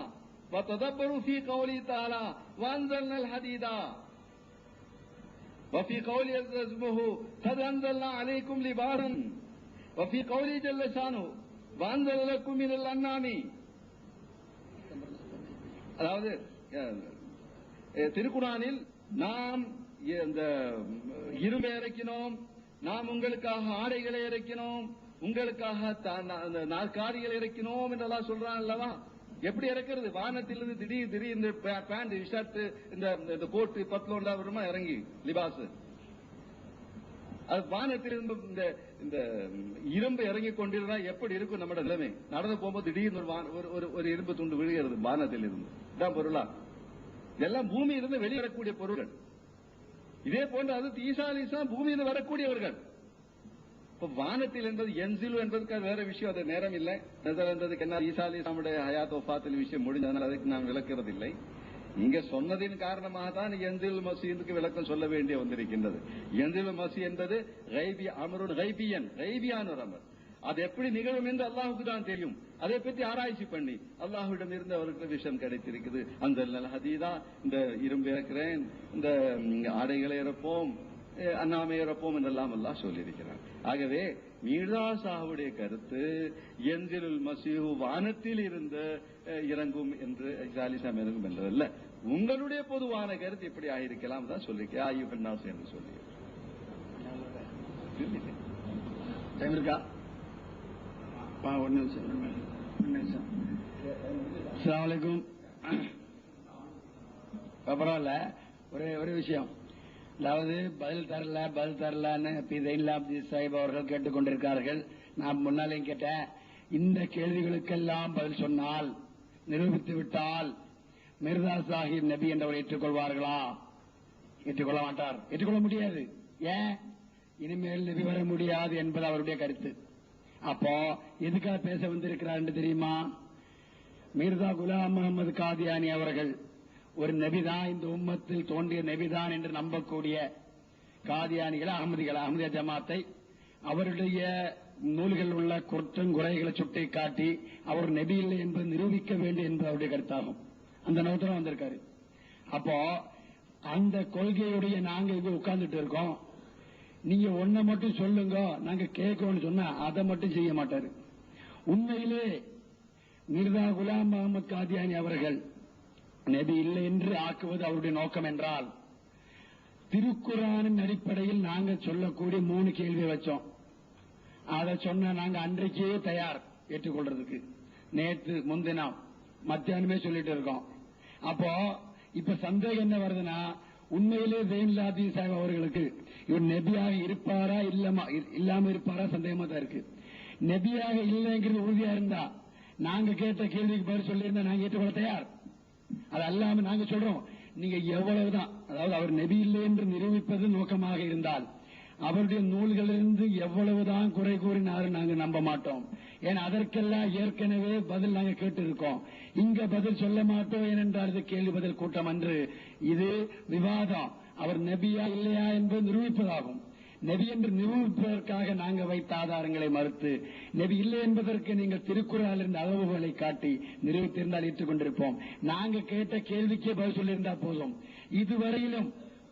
Speaker 2: வ ததப்பரு ஃபீ கௌலி தஆலா வஅன்ஸல்னல் ஹதீதா وفي قوله اسمه قد انزلنا عليكم لباسا وفي قوله جل شانه وانزل لكم من الانعام. அதாவது திருக்குர்ஆனில் நாம் இந்த இரும்பை இறக்கினோம், நாம் உங்களுக்காக ஆடைகளை இறக்கினோம், உங்களுக்காக நாற்காலிகளை இறக்கினோம் என்றெல்லாம் சொல்றான் அல்லவா? எப்படி இறக்கிறது? வானத்திலிருந்து திடீர் இந்த பேண்ட் ஷர்ட் இந்த கோட்டு பத்லோண்டா வருமா இறங்கி லிபாஸ். அது வானத்திலிருந்து இந்த இரும்பு இறங்கி கொண்டிருந்தா எப்படி இருக்கும் நம்மட நிலைமை? நடந்து போகும்போது திடீர்னு ஒரு இரும்பு துண்டு விழுகிறது வானத்தில் இருந்து. இதான் பொருளா? இதெல்லாம் பூமியிலிருந்து வெளிவரக்கூடிய பொருள்கள். இதே போன்று அது ஈசா அலைஹிஸ்ஸலாம் பூமியிலிருந்து வரக்கூடியவர்கள். இப்ப வானத்தில் என்பது என்சிலு என்பதுக்கு வேற விஷயம். அது நேரம் இல்லை. என்பதுக்கு என்ன, ஈசா அலைஹிஸ்ஸலாமுடைய ஹயாத் வஃபாத்தில் விஷயம் முடிஞ்சதுனால அதுக்கு நான் விளக்குறது இல்லை. நீங்க சொன்னதின் காரணமாக தான் என்சிலுல் மஸீஹ்க்கு விளக்கம் சொல்ல வேண்டிய வந்திருக்கின்றது. என்சிலுல் மஸீஹ் என்பது அமருன் கைபியன், கைபியான ஒரு அமர். அது எப்படி நிகழும் என்று அல்லாஹுக்கு தான் தெரியும். அதை பற்றி ஆராய்ச்சி பண்ணி அல்லாஹுவிடம் இருந்து அவருக்கு விஷயம் கிடைத்திருக்குது. அந்த ஹதீதா, இந்த இரும்பு இறக்கிறேன், இந்த ஆடைகளை இறப்போம், அண்ணாமை இறப்போம் என்றெல்லாம் அல்லாஹ் சொல்லியிருக்கிறார். ஆகவே மீர்சா சாஹுடைய கருத்து என்சிலுல் மஸீஹ் வானத்தில் இருந்து இறங்கும் என்று ஜாலிசாம் இறங்கும் என்றதல்ல. உங்களுடைய பொதுவான கருத்து எப்படி ஆகியிருக்கலாம் தான் சொல்லிருக்கேன். ஆயுபன் நாஸ் என்று சொல்லி
Speaker 1: இருக்கா? ஒரு நிமிஷம். அஸ்ஸலாமு அலைக்கும். பரவாயில்ல, ஒரு விஷயம். அதாவது பதில் தரலன்னு சாஹிப் அவர்கள் கேட்டுக்கொண்டிருக்கிறார்கள். நான் முன்னாலேயும் கேட்டேன், இந்த கேள்விகளுக்கெல்லாம் பதில் சொன்னால், நிரூபித்து விட்டால் மிர்சா சாஹிப் நபி என்றவர் ஏற்றுக்கொள்வார்களா? ஏற்றுக்கொள்ள மாட்டார், ஏற்றுக்கொள்ள முடியாது. ஏன்? இனிமேல் நபி வர முடியாது என்பது அவருடைய கருத்து. அப்போ எதுக்காக பேச வந்திருக்கிறார் என்று தெரியுமா? மிர்சா குலாம் முகமது காதியானி அவர்கள் ஒரு நபிதான், இந்த உம்மத்தில் தோன்றிய நபிதான் என்று நம்பக்கூடிய காதியானிகள், அஹமதியா ஜமாத்தை அவருடைய நூல்கள் உள்ள குற்றம் குறைகளை சுட்டி காட்டி அவர் நபி இல்லை என்பதை நிரூபிக்க வேண்டும் என்பது அவருடைய கருத்தாகும். அந்த நோக்கம் வந்திருக்காரு. அப்போ அந்த கொள்கையுடைய நாங்க இங்க உட்கார்ந்துட்டு இருக்கோம். நீங்க ஒன்ன மட்டும் சொல்லுங்க, நாங்க கேட்கணும்னு சொன்னா அதை மட்டும் செய்ய மாட்டாரு. உண்மையிலே மிர்சா குலாம் முகமது காதியானி அவர்கள் நபி இல்லை என்று ஆக்குவது அவருடைய நோக்கம் என்றால், திருக்குர்ஆனின் அடிப்படையில் நாங்க சொல்லக்கூடிய 3 கேள்வி வச்சோம். அதை சொன்ன நாங்க அன்றைக்கே தயார் ஏற்றுக்கொள்றதுக்கு. நேற்று முன்தினம் மத்தியானமே சொல்லிட்டு இருக்கோம். அப்போ இப்ப சந்தேகம் என்ன வருதுன்னா, உண்மையிலே ஜெயினுல் ஆபிதீன் சாஹிப் அவர்களுக்கு இவர் நபியாக இருப்பாரா இல்லாம இருப்பாரா சந்தேகமா தான் இருக்கு. நபியாக இல்லைங்கிறது உறுதியா இருந்தா நாங்க கேட்ட கேள்விக்கு பதில் சொல்லியிருந்தா நாங்க ஏற்றுக்கொள்ள தயார். அது அல்லாம நாங்க சொல்றோம், நீங்க எவ்வளவுதான், அதாவது அவர் நபி இல்லை என்று நிரூபிப்பது நோக்கமாக இருந்தால் அவருடைய நூல்களிலிருந்து எவ்வளவுதான் குறை கூறினாலும் நாங்க நம்ப மாட்டோம். ஏன்னா அதற்கெல்லாம் ஏற்கனவே பதில் நாங்க கேட்டு இருக்கோம். இங்க பதில் சொல்ல மாட்டோம். ஏனென்றால் இது கேள்வி பதில் கூட்டம் அன்று, இது விவாதம். அவர் நபியா இல்லையா என்பது நிரூபிப்பதாகும். நபி என்று நிரூபிப்பதற்காக நாங்க வைத்த ஆதாரங்களை மறுத்து, நபி இல்லை என்பதற்கு நீங்கள் திருக்குறள் இருந்த அளவுகளை காட்டி நிரூபித்திருந்தால் ஏற்றுக்கொண்டிருப்போம். நாங்க கேட்ட கேள்விக்கே பதில் சொல்லியிருந்தா போதும். இதுவரையிலும்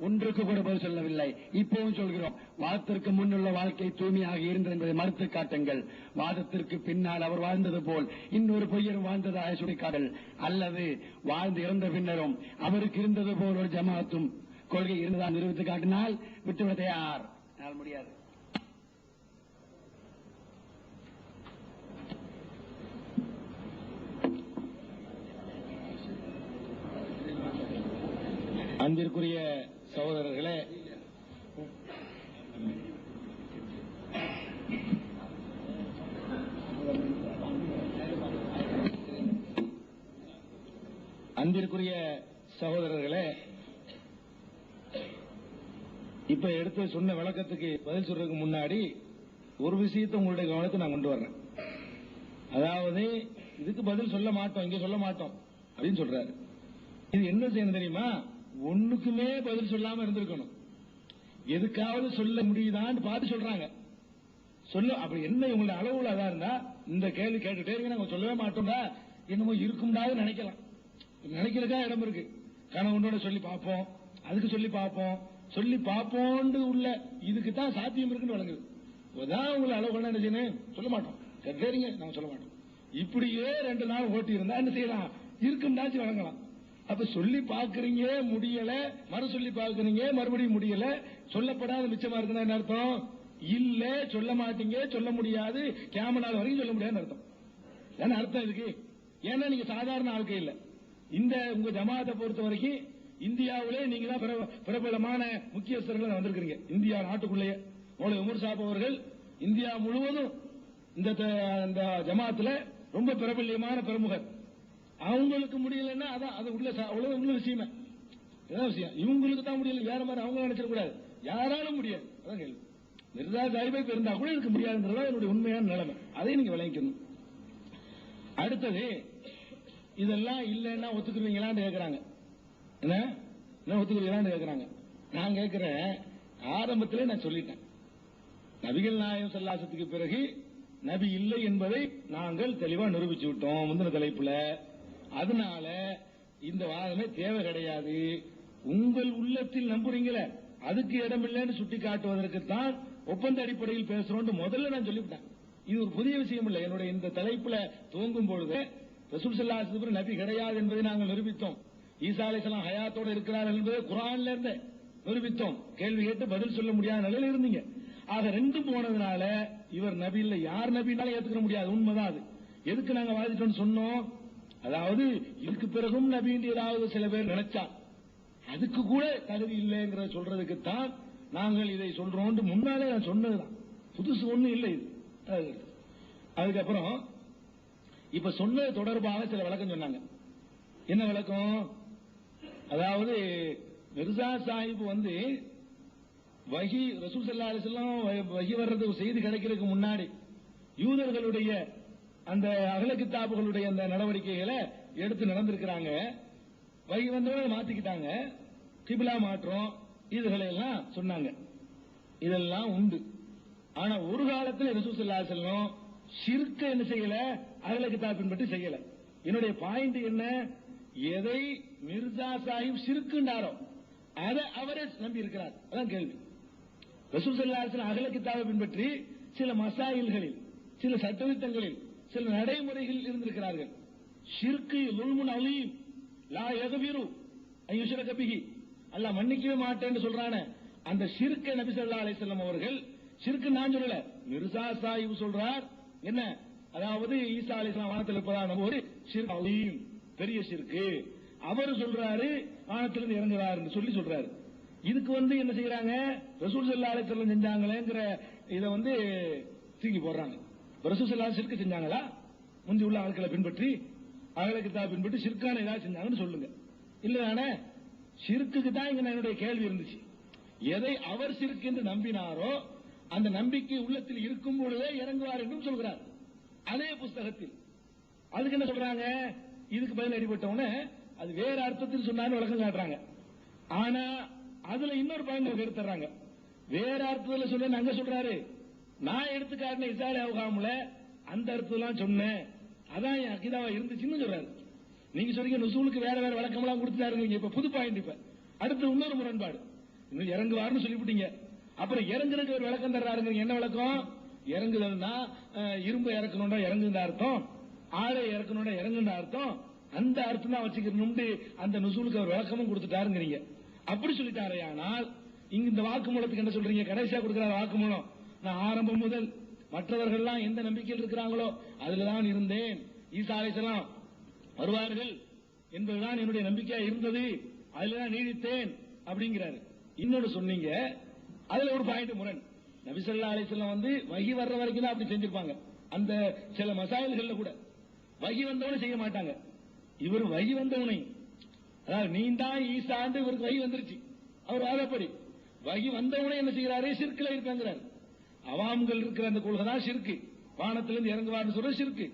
Speaker 1: ஒன்றுக்கு கூட பதில் சொல்லவில்லை. இப்பவும் சொல்கிறோம், வாதத்திற்கு முன்னுள்ள வாழ்க்கை தூய்மையாக இருந்தது என்பதை மறுத்து காட்டுங்கள். வாதத்திற்கு பின்னால் அவர் வாழ்ந்தது போல் இன்னொரு பொய்யரும் வாழ்ந்ததாக சுட்டிக்காட்டல், அல்லது வாழ்ந்து இறந்த பின்னரும் அவருக்கு இருந்தது போல் ஒரு ஜமாத்தும் கொள்கை இருந்ததா நிரூபித்து காட்டினால் விட்டுவிட தயார். முடியாது.
Speaker 3: அன்பிற்குரிய சகோதரர்களே, இப்ப எடுத்து சொன்ன விளக்கத்துக்கு பதில் சொல்றதுக்கு முன்னாடி ஒரு விஷயத்தை உங்களுடைய கவனத்தை நான் கொண்டு வர்றேன். அதாவது இதுக்கு பதில் சொல்ல மாட்டோம், இங்க சொல்ல மாட்டோம் அப்படின்னு சொல்றாரு. இது என்ன செய்யணும் தெரியுமா? ஒண்ணுக்குமே பதில் சொல்லாம இருந்திருக்கணும். எதுக்காவது சொல்ல முடியுதான்னு பார்த்து சொல்றாங்க. சொல்ல அப்படி என்ன உங்களுடைய அளவுல அதான் இருந்தா இந்த கேள்வி கேட்டுட்டே இருக்க நாங்க சொல்லவே மாட்டோம்டா, என்னமோ இருக்கும்டாது நினைக்கலாம். நினைக்கிறதுக்கா இடம் இருக்கு. கணவனோட சொல்லி பார்ப்போம், அதுக்கு சொல்லி பார்ப்போம், சொல்லி பார்ப்போம் உள்ள இதுக்கு தான் சாத்தியம் இருக்குன்னு வழங்குது. உங்களை அளவு என்ன செய்யணும் சொல்ல மாட்டோம், கேட்டீங்க நாங்க சொல்ல மாட்டோம். இப்படியே 2 நாள் ஓட்டி இருந்தா என்ன செய்யலாம், இருக்கும்டாச்சு வழங்கலாம். அப்ப சொல்லி பாக்குறீங்க முடியல, மறு சொல்லி பாக்குறீங்க மறுபடியும் முடியல, சொல்லப்படாத மிச்சமா இருக்குன்னா என்ன அர்த்தம்? இல்ல சொல்ல மாட்டீங்க, சொல்ல முடியாது, கேமரால் வரைக்கும் சொல்ல முடியாதுன்னு அர்த்தம். என்ன அர்த்தம் இதுக்கு? ஏன்னா நீங்க சாதாரண ஆட்கள் இல்ல. இந்த உங்க ஜமாத்தை பொறுத்த வரைக்கும் இந்தியாவிலே நீங்க தான் பிரபலமான முக்கியஸ்தர்கள் வந்திருக்கிறீங்க. இந்தியா நாட்டுக்குள்ளேயே மௌலவி உமர் சாப் அவர்கள் இந்தியா முழுவதும் இந்த ஜமாத்துல ரொம்ப பிரபல்யமான பிரமுகர். அவங்களுக்கு முடியலன்னா அதான் அது உள்ள விஷயமே. விஷயம் இவங்களுக்கு தான் முடியல, வேற மாதிரி அவங்க நினைச்சிட கூடாது. யாராலும் முடியாது. அதான் கேள்வி. மிர்சா சாஹிப் இருந்தா கூட இருக்க முடியாதுன்றதான் என்னுடைய உண்மையான நிலைமை. அதையும் நீங்க விளங்கிக்கணும். அடுத்தது, இதெல்லாம் இல்லைன்னா ஒத்துக்குவீங்களான்னு கேட்கிறாங்க. என்ன ஒத்துக்குவீங்களான்னு கேட்கிறாங்க. நான் கேட்கிறேன், ஆரம்பத்திலே நான் சொல்லிட்டேன், நபிகள் நாயகம் ஸல்லல்லாஹு பிறகு நபி இல்லை என்பதை நாங்கள் தெளிவா நிரூபிச்சு விட்டோம் முந்தின தலைப்புல. அதனால இந்த வாதமே தேவை கிடையாது. உங்கள் உள்ளத்தில் நம்புறீங்களே அதுக்கு இடமில்லைன்னு சுட்டி காட்டுவதற்குத்தான் ஒப்பந்த அடிப்படையில் பேசுறோம் முதல்ல நான் சொல்லிவிட்டேன். இது ஒரு புதிய விஷயம் இல்லை. என்னுடைய இந்த தலைப்புல துவங்கும் பொழுது ரசூல் ஸல்லல்லாஹு அலைஹி வஸல்லம் நபி கிடையாது என்பதை நாங்கள் நிரூபித்தோம். ஈசா அலைஹிஸ்ஸலாம் ஹயாத்தோடு இருக்கிறார்கள் என்பதை குர்ஆன்ல இருந்து நிரூபித்தோம். கேள்வி கேட்டு பதில் சொல்ல முடியாத நிலையில் இருந்தீங்க. ஆக ரெண்டும் போனதுனால இவர் நபி இல்லை, யார் நபினாலும் ஏத்துக்க முடியாது. உண்மைதான் அது. எதுக்கு நாங்க வாதிட்டோம்னு சொன்னோம்? அதாவது இதுக்கு பிறகும் நபின்னு ஏதாவது சில பேர் நினைச்சா அதுக்கு கூட தகுதி இல்லைங்கிற சொல்றதுக்குத்தான் நாங்கள் இதை சொல்றோம். முன்னாலே நான் சொன்னதுதான், புதுசு ஒண்ணு இல்லை இது. அதுக்கப்புறம் இப்ப சொன்னது தொடர்பாக சில விளக்கம் சொன்னாங்க. என்ன விளக்கம்? அதாவது மிர்சா சாஹிப் வஹி ரசூல் ஸல்லல்லாஹு அலைஹி வஸல்லம் வஹி வர்றது செய்தி கிடைக்கிறதுக்கு முன்னாடி யூதர்களுடைய அந்த அஹ்ல கிதாபுகளுடைய அந்த நடவடிக்கைகளை எடுத்து நடந்திருக்கிறாங்க. வஹி வந்தவங்க மாத்திக்கிட்டாங்க, கிப்லா மாற்றம், இதுகளை எல்லாம் சொன்னாங்க. இதெல்லாம் உண்டு. ஆனா ஒரு காலத்தில் ரசூல் ஸல்லல்லாஹு அலைஹி வஸல்லம் ஷிர்க் என்ன செய்யல, அஹ்ல கிதாப் பின்பற்றி செய்யல. என்னுடைய பாயிண்ட் என்ன, எதை மிர்சா சாஹிப் ஷிர்க்குண்டாரோ அதை அவரே நம்பி இருக்கிறார். அதான் கேள்வி. ரசூல் ஸல்லல்லாஹு அலைஹி வஸல்லம் அஹ்ல கிதாபை பின்பற்றி சில மசாயில்களில், சில சட்டதிட்டங்களில், சில நடைமுறைகளில் இருந்திருக்கிறார்கள். ஷிர்க்கு ஸுல்முன் அலீம் லா யக்ஃபிரு அன் யுஷ்ரக பிஹி, அல்லாஹ் மன்னிக்கவே மாட்டேன்னு சொல்றானே அந்த ஷிர்க்கை நபி ஸல்லல்லாஹு அலைஹி வஸல்லம் அவர்கள், ஷிர்க்கு நான் சொல்லல, மிர்சா சாஹிப் சொல்றார். என்ன? அதாவது ஈசா அலைஹிஸ்ஸலாம் வானத்தில் இருப்பதாக ஒரு ஷிர்க் அலீம், பெரிய ஷிர்க்கு. அவர் சொல்றாரு வானத்திலிருந்து இறங்குறார் சொல்லி சொல்றாரு. இதுக்கு என்ன செய்யறாங்க, ரசூல் ஸல்லல்லாஹு அலைஹி வஸல்லம் செஞ்சாங்களேங்கிற இதை வந்து தூக்கி போடுறாங்க. ரசூல் ஸல்லல்லாஹு அலைஹி வஸல்லம் செஞ்சாங்களா? முந்தி உள்ள ஆட்களை பின்பற்றி அகல கிதாபை பின்பற்றி ஷிர்கான ஏதாவது செஞ்சாங்கன்னு சொல்லுங்க. இல்லதானே? ஷிர்க்குக்கு தான் இங்க என்னுடைய கேள்வி இருந்துச்சு. எதை அவர் ஷிர்க் என்று நம்பினாரோ அந்த நம்பிக்கை உள்ளத்தில் இருக்கும் பொழுதே இறங்குவார் என்றும் சொல்கிறார் அதே புஸ்தகத்தில். அதுக்கு என்ன சொல்றாங்க? இதுக்கு பதில் அடிபட்டவன அது வேற அர்த்தத்தில் சொன்னான்னு விளக்கம் காட்டுறாங்க. ஆனா அதுல இன்னொரு பயன் எடுத்துறாங்க. வேற அர்த்தத்தில் சொன்ன அங்க சொல்றாரு, நான் எடுத்து காட்டின இசாலே அவகாமல அந்த அர்த்தம் சொன்னேன், அதான் என் அகிதாவா இருந்துச்சுன்னு சொல்றாரு. நீங்க சொல்றீங்க நுசூலுக்கு வேற வேற விளக்கம் எல்லாம் கொடுத்துட்டாருங்க. இப்ப புது பாயிண்ட். இப்ப அடுத்து இன்னொரு முரண்பாடு. இன்னும் இறங்குவார்னு சொல்லிவிட்டீங்க, அப்புறம் இறங்குறதுக்கு ஒரு விளக்கம் தர்றாருங்க. என்ன விளக்கம்? இறங்குதல்னா இரும்பு இறக்கணும்டா இறங்குன்ற அர்த்தம், ஆளை இறக்கணும்டா இறங்குன்ற அர்த்தம், அந்த அர்த்தம் தான் வச்சுக்கணும்னு அந்த நுசூலுக்கு ஒரு விளக்கமும் கொடுத்துட்டாருங்கிறீங்க. அப்படி சொல்லிட்டாரே. ஆனால் இங்க இந்த வாக்குமூலத்துக்கு என்ன சொல்றீங்க? கடைசியா கொடுக்கிற வாக்குமூலம், நான் ஆரம்பம் முதல் மற்றவர்கள்லாம் எந்த நம்பிக்கையில் இருக்கிறாங்களோ அதுலதான் இருந்தேன், ஈசா அலைஹிஸ்ஸலாம் வருவார்கள் என்பதுதான் என்னுடைய நம்பிக்கையா இருந்தது, அதுலதான் நீடித்தேன் அப்படிங்கிறாரு. இன்னொன்னு சொன்னீங்க, அதுல ஒரு பாயிண்ட் முரண். நபி ஸல்லல்லாஹு அலைஹி வஸல்லம் வந்து வஹி வர்ற வரைக்கும் தான் அப்படி செஞ்சிருப்பாங்க. அந்த சில மசாயில்கள்ல கூட வஹி வந்தவனை செய்ய மாட்டாங்க. இவர் வஹி வந்தவனை, அதாவது நீ தான் ஈசாண்டு இவருக்கு வஹி வந்துருச்சு, அவர் வாதப்படி வஹி வந்தவனை என்ன செய்யறாரு? ஷிர்க்ல இருக்காங்கிறார். அவாம்கள் இருக்கிற அந்த கொள்கை தான் ஷிர்க். வானத்திலிருந்து இறங்குவார்னு சொல்ற ஷிர்க்.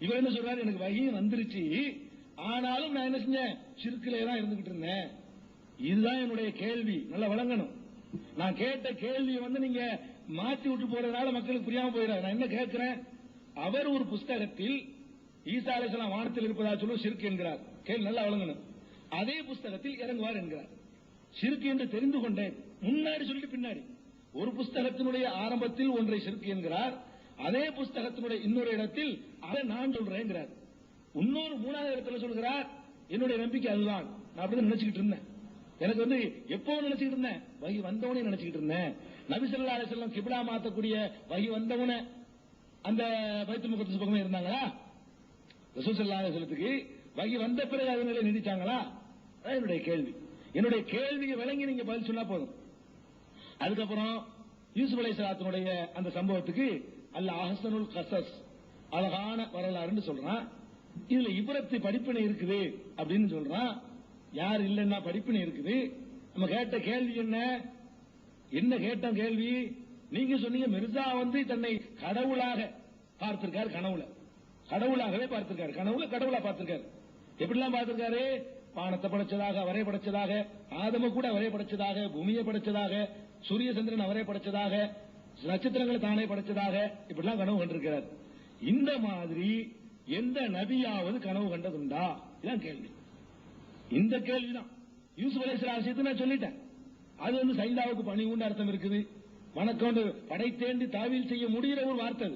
Speaker 3: இவர் என்ன சொல்றாரு? எனக்கு வஹி வந்துருச்சு, ஆனாலும் நான் என்ன செஞ்சேன்? ஷிர்க்ல தான் இருந்துகிட்டு இருந்தேன். இதுதான் என்னுடைய கேள்வி. நல்லா வழங்கணும். நான் கேட்ட கேள்வியை வந்து நீங்க மாத்தி விட்டு போறதுனால மக்களுக்கு புரியாம போயிடாது. நான் என்ன கேட்கிறேன்? அவர் ஒரு புஸ்தகத்தில் ஈசா அலைஹிஸ்ஸலாம் வானத்தில் இருப்பதா சொல்லும் ஷிர்க் என்கிறார். கேள்வி நல்லா வழங்கணும். அதே புஸ்தகத்தில் இறங்குவார் என்கிறார். ஷிர்க் என்று தெரிந்து கொண்டேன் முன்னாடி சொல்லிட்டு பின்னாடி. ஒரு புஸ்தகத்தினுடைய ஆரம்பத்தில் ஒன்றை ஷிர்க் என்கிறார், அதே புஸ்தகத்தினுடைய இன்னொரு இடத்தில் அதை நான் சொல்றேங்கிறார். இன்னொரு மூணாவது இடத்துல சொல்கிறார் என்னுடைய நம்பிக்கை அதுதான், நான் அப்படிதான் நினைச்சுக்கிட்டு இருந்தேன். எனக்கு வந்து எப்போ நினைச்சுக்கிட்டு இருந்தேன்? வஹி வந்தவனே நினைச்சுக்கிட்டு இருந்தேன். நபி ஸல்லல்லாஹு அலைஹி வஸல்லம் கிப்லா மாத்தக்கூடிய வஹி வந்தவன அந்த பைத்துல் முகத்தஸ் பக்கமே இருந்தாங்களா? ரசூல் ஸல்லல்லாஹு அலைஹி வஸல்லத்துக்கு வஹி வந்த பிறகு அதனால நினைச்சாங்களா? அதான் என்னுடைய கேள்வி. என்னுடைய கேள்வியை விளங்கி நீங்க பதில் சொன்னா போதும். அதுக்கப்புறம் யூசுப் அலைஹிஸ்ஸலாத்துடைய அந்த சம்பவத்துக்கு அல்லாஹ் அஹ்ஸனுல் கஸஸ், அழகான வரலாறுன்னு சொல்றான். இதுல இப்ரத்து படிப்பினை இருக்குது அப்படின்னு சொல்றான். யார் இல்லன்னா படிப்பினை இருக்குது. நம்ம கேட்ட கேள்வி என்ன? என்ன கேட்ட கேள்வி? நீங்க சொன்னீங்க மிர்சா வந்து தன்னை கடவுளாக பார்த்திருக்காரு. கனவுல கடவுளாகவே பார்த்திருக்காரு. கனவுல கடவுளா பார்த்திருக்காரு. எப்படிலாம் பார்த்திருக்காரு? வானத்தை படைச்சதாக, அவரே படைச்சதாக, ஆதம கூட அவரே படைச்சதாக, பூமியை படைச்சதாக, சூரிய சந்திரன் அவரே படைச்சதாக, நட்சத்திரங்களை தானே படைச்சதாக, இப்படிலாம் கனவு கண்டிருக்கிறார். இந்த மாதிரி எந்த நபியாவது கனவு கண்டதுண்டா? இதான் கேள்வி. இந்த கேள்விதான். யூசுப் அலைஹிஸ்ஸலாம் விஷயத்தை நான் சொல்லிட்டேன். அது வந்து சைதாவுக்கு பணிவுண்டு அர்த்தம் இருக்குது. வணக்கம் படைத்தேன் தாவீல் செய்ய முடிகிற ஒரு வார்த்தை.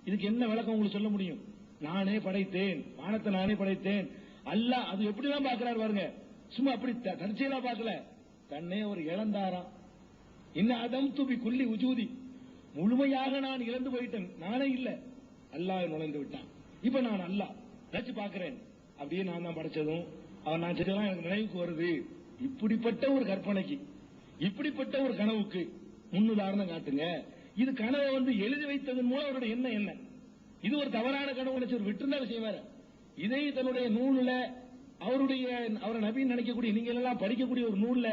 Speaker 3: இதுக்கு என்ன விளக்கம் உங்களுக்கு சொல்ல முடியும்? நானே படைத்தேன், வானத்தை நானே படைத்தேன். அல்லாஹ் அது எப்படிதான் பாக்குறாரு பாருங்க. சும்மா அப்படி தற்செயலா பார்க்கல, தன்னை ஒரு இழந்தாராம். இன்ன அதம் துபி குல்லி உஜூதி, முழுமையாக நான் இழந்து போயிட்டேன், நானே இல்ல, அல்லாஹ் நுழைந்து விட்டான். இப்ப நான் அல்லாஹ் நினைச்சு பாக்குறேன், அப்படியே நான் தான் படைச்சதும் அவன் நான் செஞ்சதெல்லாம் எனக்கு நினைவுக்கு வருது. இப்படிப்பட்ட ஒரு கற்பனைக்கு, இப்படிப்பட்ட ஒரு கனவுக்கு முன்னுதாரணம் காட்டுங்க. இது கனவை வந்து எழுதி வைத்ததன் மூலம் அவருடைய எண்ணம் என்ன? இது ஒரு தவறான கனவு நினைச்சு ஒரு விட்டுருந்தா விஷயம் வேற. இதை தன்னுடைய நூல்ல அவரை நபின்னு நினைக்கக்கூடிய நீங்க எல்லாம் படிக்கக்கூடிய ஒரு நூல்ல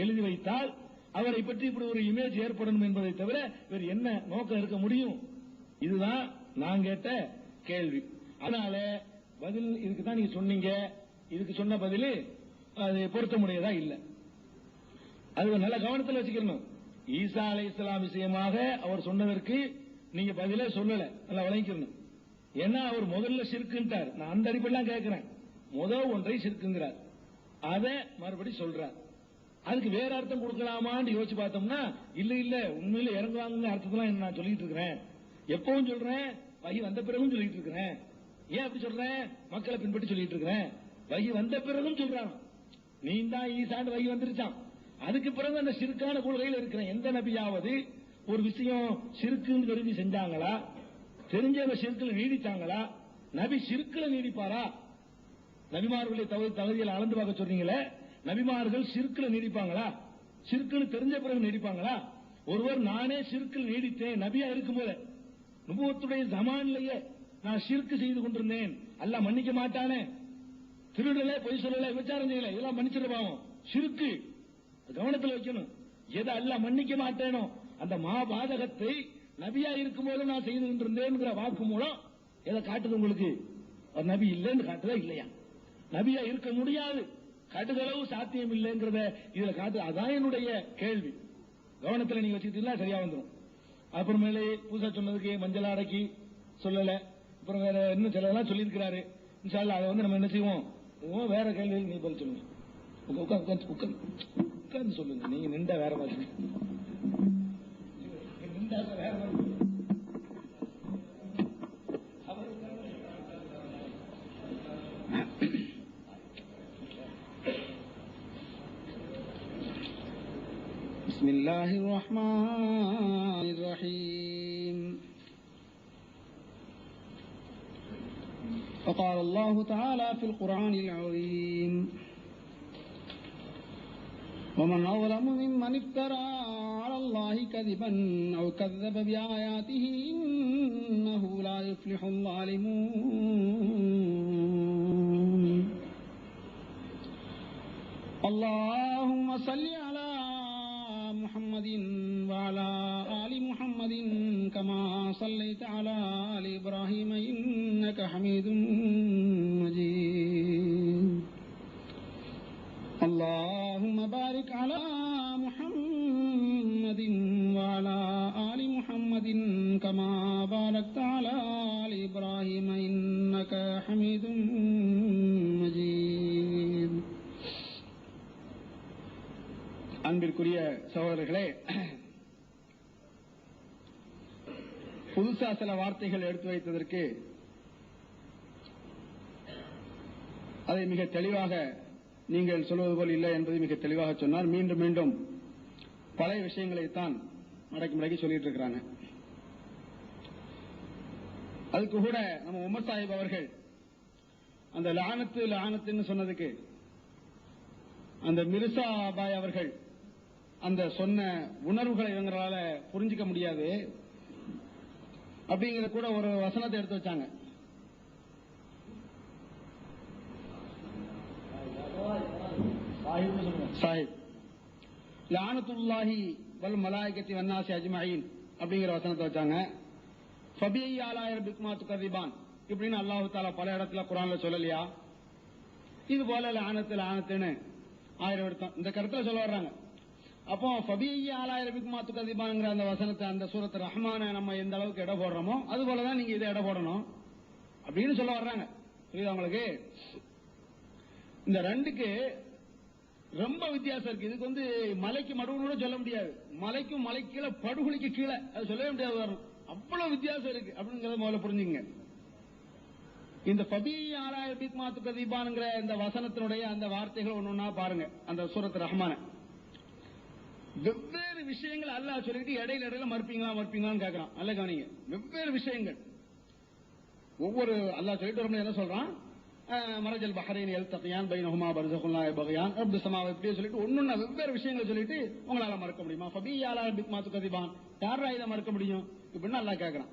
Speaker 3: எழுதி வைத்தால் அவரை பற்றி இப்படி ஒரு இமேஜ் ஏற்படணும் என்பதை தவிர வேறு என்ன நோக்கம் இருக்க முடியும்? இதுதான் நான் கேட்ட கேள்வி. அதனால பதில் இதுக்கு தான் நீங்க சொன்னீங்க. இதுக்கு சொன்ன பதில் அது பொருத்தமுடையதா இல்ல. அது நல்ல கவனத்தில் வச்சுக்கணும். ஈசா அலைஹிஸ்ஸலாம் விஷயமாக அவர் சொன்னதற்கு நீங்க பதிலே சொல்லல, நல்லா விளங்கிக்கணும். ஏன்னா அவர் முதல்ல ஷிர்க்குன்றார். நான் அந்த அடிப்படையெல்லாம் கேட்கிறேன். முதல் ஒன்றை ஷிர்க்குங்கிறார், அதை மறுபடி சொல்றார். அதுக்கு வேற அர்த்தம் கொடுக்கலாமான்னு யோசிச்சு பார்த்தோம்னா இல்ல இல்ல, உண்மையில இறங்குவாங்க அர்த்தத்தெல்லாம் நான் சொல்லிட்டு இருக்கிறேன். எப்பவும் சொல்றேன், வகி வந்த பிறகும் சொல்லிட்டு இருக்கிறேன். ஏன் அப்படி சொல்றேன்? மக்களை பின்பற்றி சொல்லிட்டு இருக்கிறேன். வகி வந்த பிறகும் சொல்றான், நீ தான் ஈசாண்டு வகி வந்துருச்சான். அதுக்கு பிறகு அந்த ஷிர்கான கொள்கையில் இருக்கிறேன். எந்த நபியாவது ஒரு விஷயம் ஷிர்க்குன்னு தெரிஞ்சு செஞ்சாங்களா? தெரிஞ்ச அந்த ஷிர்கில் நீடிச்சாங்களா? நபி ஷிர்கில் நீடிப்பாரா? நபிமார்களுடைய தகுதியில் அளந்து பார்க்க சொல்றீங்களே, நபிமார்கள் ஷிர்கில் நீடிப்பாங்களா? ஷிர்குன்னு தெரிஞ்ச பிறகு நீடிப்பாங்களா? ஒருவர் நானே ஷிர்கில் நீடித்தேன், நபியா இருக்கும் போல நுபுவத்துடைய ஜமான்லயே நான் ஷிர்க் செய்து கொண்டிருந்தேன், அல்லாஹ் மன்னிக்க மாட்டானே. திருடல, பொய் சொல்லல, விபச்சாரம் செய்யல, இதெல்லாம் மன்னிச்சிருப்பாங்க. ஷிர்க் கவனத்தில் வைக்கணும். எதை அல்லாஹ் மன்னிக்க மாட்டேனோ அந்த மாபாதகத்தை நபியா இருக்கும் போது நான் செய்து கொண்டிருந்தேன் வாக்கு மூலம் எதை காட்டுது உங்களுக்கு? ஒரு நபி இல்லைன்னு காட்டுதா இல்லையா? நபியா இருக்க முடியாது, கடுகளவு சாத்தியம் இல்லைங்கிறத இதுல காட்டு. அதான் என்னுடைய கேள்வி. கவனத்தில் நீங்க வச்சுக்கிட்டீங்களா சரியா வந்துடும். அப்புறமேலே பூசா சொன்னதுக்கு மஞ்சள் அடக்கி சொல்லல, அப்புறம் வேற இன்னும் சிலதெல்லாம் சொல்லியிருக்கிறாரு. இன்ஷா அல்லாஹ் அதை நம்ம என்ன செய்வோம், வேற கேள்விகள் நீ பதில் சொல்லுங்க. உட்கார்ந்து சொல்லுங்க. நீங்க நின்றா வேற மாதிரி, நின்றா வேற மாதிரி.
Speaker 1: بسم الله الرحمن الرحيم. فقال الله تعالى في القرآن العظيم: ومن أظلم ممن افترى على الله كذبا أو كذب بآياته إنه لا يفلح الظالمون. اللهم صل على محمد وعلى آل محمد كما صليت على آل إبراهيم إنك حميد مجيد. اللهم بارك على محمد وعلى آل محمد كما باركت على آل إبراهيم إنك حميد مجيد. அன்பிற்குரிய சகோதரர்களே, புதுசா சில வார்த்தைகள் எடுத்து வைத்ததற்கு அதை மிக தெளிவாக நீங்கள் சொல்வது போல் இல்லை என்பதை மிக தெளிவாக சொன்னார். மீண்டும் மீண்டும் பழைய விஷயங்களைத்தான் மடக்கி சொல்லிட்டு இருக்கிறாங்க. அதுக்கு கூட நம்ம உமர் சாஹிப் அவர்கள் அந்த லானத்துன்னு சொன்னதுக்கு அந்த மிர்சா பாய் அவர்கள் அந்த சொன்ன உணர்வுகளை இவங்களால புரிஞ்சிக்க முடியாது அப்படிங்கிற கூட ஒரு வசனத்தை எடுத்து வச்சாங்க. சாஹிப் லானத்துல்லாஹி வல் மலாயிகத்தி வன்னாசி அஜ்மஈன் அப்படிங்கிற வசனத்தை வச்சாங்க. ஃபபிஐ ஆலாய ரப்பிக்குமா துகதிபான் இப்படின்னு அல்லாஹ் தஆலா பல இடத்துல குர்ஆன்ல சொல்லலையா? இது போல லானத்துன்னு ஆயிரம் எடுத்தோம் இந்த கருத்துல சொல்ல வர்றாங்க. அப்போ ஃபபிஐ ஆலாய ரப்பிக்குமா துகதிபான்ங்கிற அந்த வசனத்தை அந்த சூரத் ரஹ்மான நம்ம எந்த அளவுக்கு இடம் போடுறோமோ அது போலதான் நீங்க இதை இடம் போடணும் அப்படின்னு சொல்ல வர்றாங்க. புரியுதா உங்களுக்கு? இந்த ரெண்டுக்கு ரொம்ப வித்தியாசம் இருக்கு. இதுக்கு வந்து மலைக்கு மடுவுன்னு சொல்ல முடியாது, மலைக்கும் மலைக்கு கீழே படுகொலிக்கு கீழே அது சொல்லவே முடியாது, வரும் அவ்வளவு வித்தியாசம் இருக்கு அப்படிங்கறத முதல்ல புரிஞ்சுங்க. இந்த ஃபபிஐ ஆலாய ரப்பிக்குமா துகதிபான்ங்கிற இந்த வசனத்தினுடைய அந்த வார்த்தைகள் ஒன்னொன்னா பாருங்க. அந்த சூரத் ரஹ்மான வெவ்வேறு விஷயங்கள் அல்லாஹ் சொல்லிட்டு இடையில மறுப்பீங்களான்னு கேட்கிறான். நல்ல கவனிங்க, வெவ்வேறு விஷயங்கள் ஒவ்வொரு அல்லாஹ் சொல்லிட்டு வரும்போது என்ன சொல்றான்? மரஜல் பஹரைன் யல்தகியான் பைனஹுமா பர்ஸகுன் லா யப்கியான் ரப்பு ஸமாவ இப்படியே சொல்லிட்டு ஒன்னொன்னா வெவ்வேறு விஷயங்களை சொல்லிட்டு உங்களால மறக்க முடியுமா? ஃபபிஐ ஆலாய ரப்பிக்குமா துகதிபான் யாரா இதை மறக்க முடியும் இப்படின்னு அல்லாஹ் கேட்கிறான்.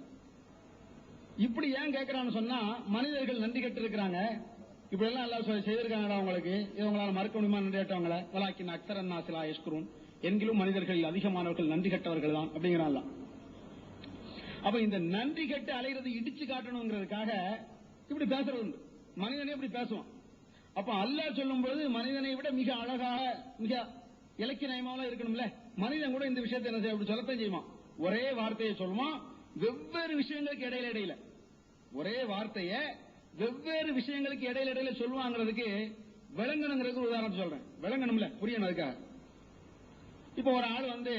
Speaker 1: இப்படி ஏன் கேட்கிறான்னு சொன்னா மனிதர்கள் நன்றி கட்டு இருக்கிறாங்க. இப்படி எல்லாம் அல்லாஹ் செய்திருக்காங்கடா உங்களுக்கு, இதை உங்களால மறக்க முடியுமா? நன்றி கட்டவங்களை வலாக்கின் அக்ஸரன் நாஸி லா யஷ்குரூன் என்கிலும் மனிதர்கள் அதிகமானவர்கள் நன்றி கட்டவர்கள் தான் அப்படிங்கிறான். அப்ப இந்த நன்றி கட்டு அலைகிறது இடிச்சு காட்டணுங்கிறதுக்காக இப்படி பேசுறது உண்டு. மனிதனே இப்படி பேசுவான். அப்ப அல்லாஹ் சொல்லும் பொழுது மனிதனை விட மிக அழகாக மிக இலக்கிய நயமாக இருக்கணும்ல. மனிதன் கூட இந்த விஷயத்தை என்ன செய்ய சொல்லத்தான் செய்வான். ஒரே வார்த்தையை சொல்லுவான், வெவ்வேறு விஷயங்களுக்கு இடையில ஒரே வார்த்தைய வெவ்வேறு விஷயங்களுக்கு இடையில சொல்லுவாங்கிறதுக்கு விளங்கணுங்கிறதுக்கு ஒரு உதாரணம் சொல்றேன். விளங்கணும்ல, புரியணும் அதுக்காக. இப்ப ஒரு ஆள் வந்து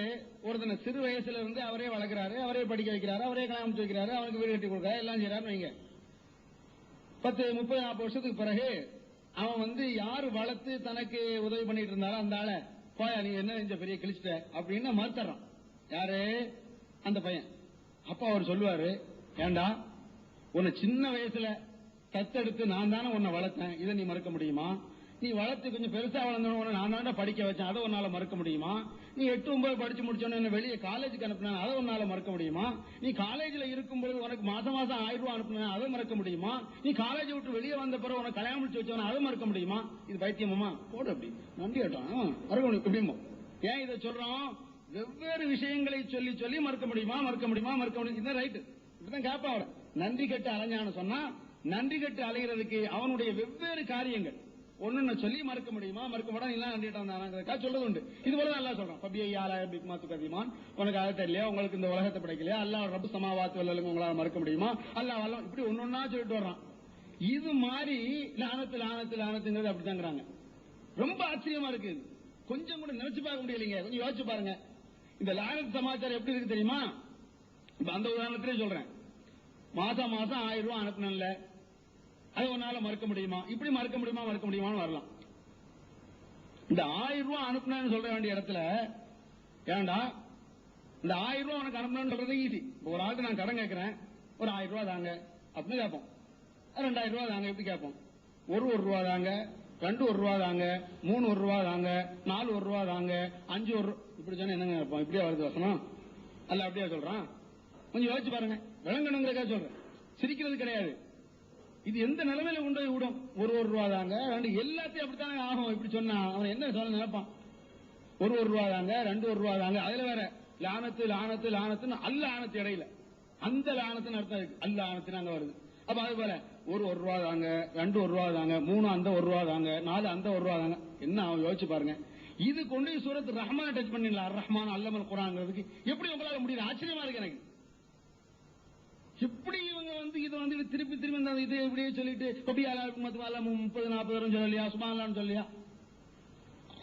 Speaker 1: ஒருத்தனை சிறு வயசுல இருந்து அவரே வளர்க்கிறாரு, அவரே படிக்க வைக்கிறாரு, அவரே கல்யாணம் வைக்கிறாரு, அவனுக்கு வீடு கட்டி கொடுக்கிறாரு, எல்லாம் செய்யறாருன்னு வைங்க. 10, 30, 40 வருஷத்துக்கு பிறகு அவன் வந்து யாரு வளர்த்து தனக்கு உதவி பண்ணிட்டு இருந்தாலும் அந்த ஆளை போயா நீ என்ன இந்த பெரிய கிழிச்சிட்ட அப்படின்னு மறுத்தறான். யாரு? அந்த பையன். அப்ப அவர் சொல்லுவாரு, ஏண்டா உன்னை சின்ன வயசுல தத்தெடுத்து நான் தானே உன்னை வளர்த்தேன், இதை நீ மறக்க முடியுமா? நீ வளர்த்து கொஞ்சம் பெருசா வளர்ந்தவன நான் தாண்டா படிக்க வச்சேன், அதை உன்னால மறக்க முடியுமா? நீ 8, 9 படிச்சு முடிச்சோன்னு வெளியே காலேஜுக்கு அனுப்புனா அதை உன்னால மறக்க முடியுமா? நீ காலேஜ்ல இருக்கும்போது உனக்கு மாசம் 1000 ரூபாய் அனுப்புனா அதை மறக்க முடியுமா? நீ காலேஜ் விட்டு வெளியே வந்த பிறகு உனக்கு கல்யாணம் முடிச்சு வச்சவன அதை மறக்க முடியுமா? இது பைத்தியமா? போடு அப்படி நன்றி கேட்டான் மறக்க முடியும் எப்படிமோ. ஏன் இதை சொல்றோம்? வெவ்வேறு விஷயங்களை சொல்லி சொல்லி மறக்க முடியுமா மறக்க முடியுமா மறக்க முடியும். இதுதான் ரைட்டு. இப்படிதான் கேட்பான் அவரை. நன்றி கட்டு அலைஞ்சான்னு சொன்னா நன்றி கட்டு அலைகிறதுக்கு அவனுடைய வெவ்வேறு காரியங்கள் ஒன்னு சொல்லி மறக்க முடியுமா மறக்க மாட்டா நீ நன்றி கட்டாங்க சொல்றது உண்டு. இது போல நல்லா சொல்றான். உனக்கு அதை தெரியலையா, உங்களுக்கு இந்த உலகத்தை படைக்கலையா, அல்லாஹ் ரப்பு சமாவாத்து வல்லலுங்க உங்களால மறக்க முடியுமா, அல்லாஹ் வல்லம் இப்படி ஒன்னொன்னா சொல்லிட்டு வர்றான். இது மாதிரி லானத்துங்கிறது அப்படித்தாங்கிறாங்க. ரொம்ப ஆச்சரியமா இருக்கு. கொஞ்சம் கூட நினைச்சு பார்க்க முடியலைங்க. கொஞ்சம் யோசிச்சு பாருங்க. இந்த லானத் சமாச்சாரம் எப்படி இருக்கு தெரியுமா? இப்ப அந்த உதாரணத்திலே சொல்றேன். மாசம் 1000 ரூபாய் அனுப்பினல அதை உன்னால மறக்க முடியுமா? இப்படி மறக்க முடியுமான்னு வரலாம். இந்த 1000 ரூபாய் அனுப்பினு சொல்ற வேண்டிய இடத்துல ஏண்டா இந்த 1000 ரூபாய் உனக்கு அனுப்பினு சொல்றது ஈஸி. ஒரு ஆளுக்கு நான் கடன் கேட்கிறேன், ஒரு 1000 ரூபாய் தாங்க அப்படின்னு கேட்போம். 2000 ரூபாய் தாங்க எப்படி கேட்போம். 1 ரூபாய் தாங்க, 2 ரூபாய் தாங்க, 3 ரூபாய் தாங்க, 4 ரூபாய் தாங்க, 5 இப்படி சொன்னா என்னங்க கேட்போம்? இப்படியே வருது வசனம் அல்ல, அப்படியே சொல்றான். கொஞ்சம் யோசிச்சு பாருங்க. விளங்கணுங்கிறக்கா சொல்றேன், சிரிக்கிறது கிடையாது. இது எந்த நிலைமையில கொண்டு போய் விடும்? 1 ரூபாய் தாங்க, எல்லாத்தையும் அப்படித்தானே ஆகும். இப்படி சொன்னா அவன் என்ன சொல்ல நினைப்பான்? 1 ரூபாய் தாங்க, 2 ரூபாய் தாங்க, அதுல வேற லானத்து அல்ல ஆனத்து இடையில அந்த லானத்துன்னு அர்த்தம் இருக்கு. அல்ல ஆனத்துன்னு அங்க வருது. அப்ப அது போல 1 ரூபாய் தாங்க, 2 ரூபாய் தாங்க, 3 அந்த 1 ரூபாய் தாங்க, 4 அந்த 1 ரூபாய் தாங்க. என்ன அவன் யோசிச்சு பாருங்க. இது கொண்டு சூரத்து ரஹ்மான் டச் பண்ணீங்களா? ரஹ்மான் அல்லமல் குர்ஆன்ங்கிறதுக்கு எப்படி உங்களால முடியுது? ஆச்சரியமா இருக்கு எனக்கு. எப்படி இவங்க இது திருப்பி இது இப்படியே சொல்லிட்டு 30-40 சொல்லலையா, சுப்ஹானல்லாஹ் சொல்லலையா?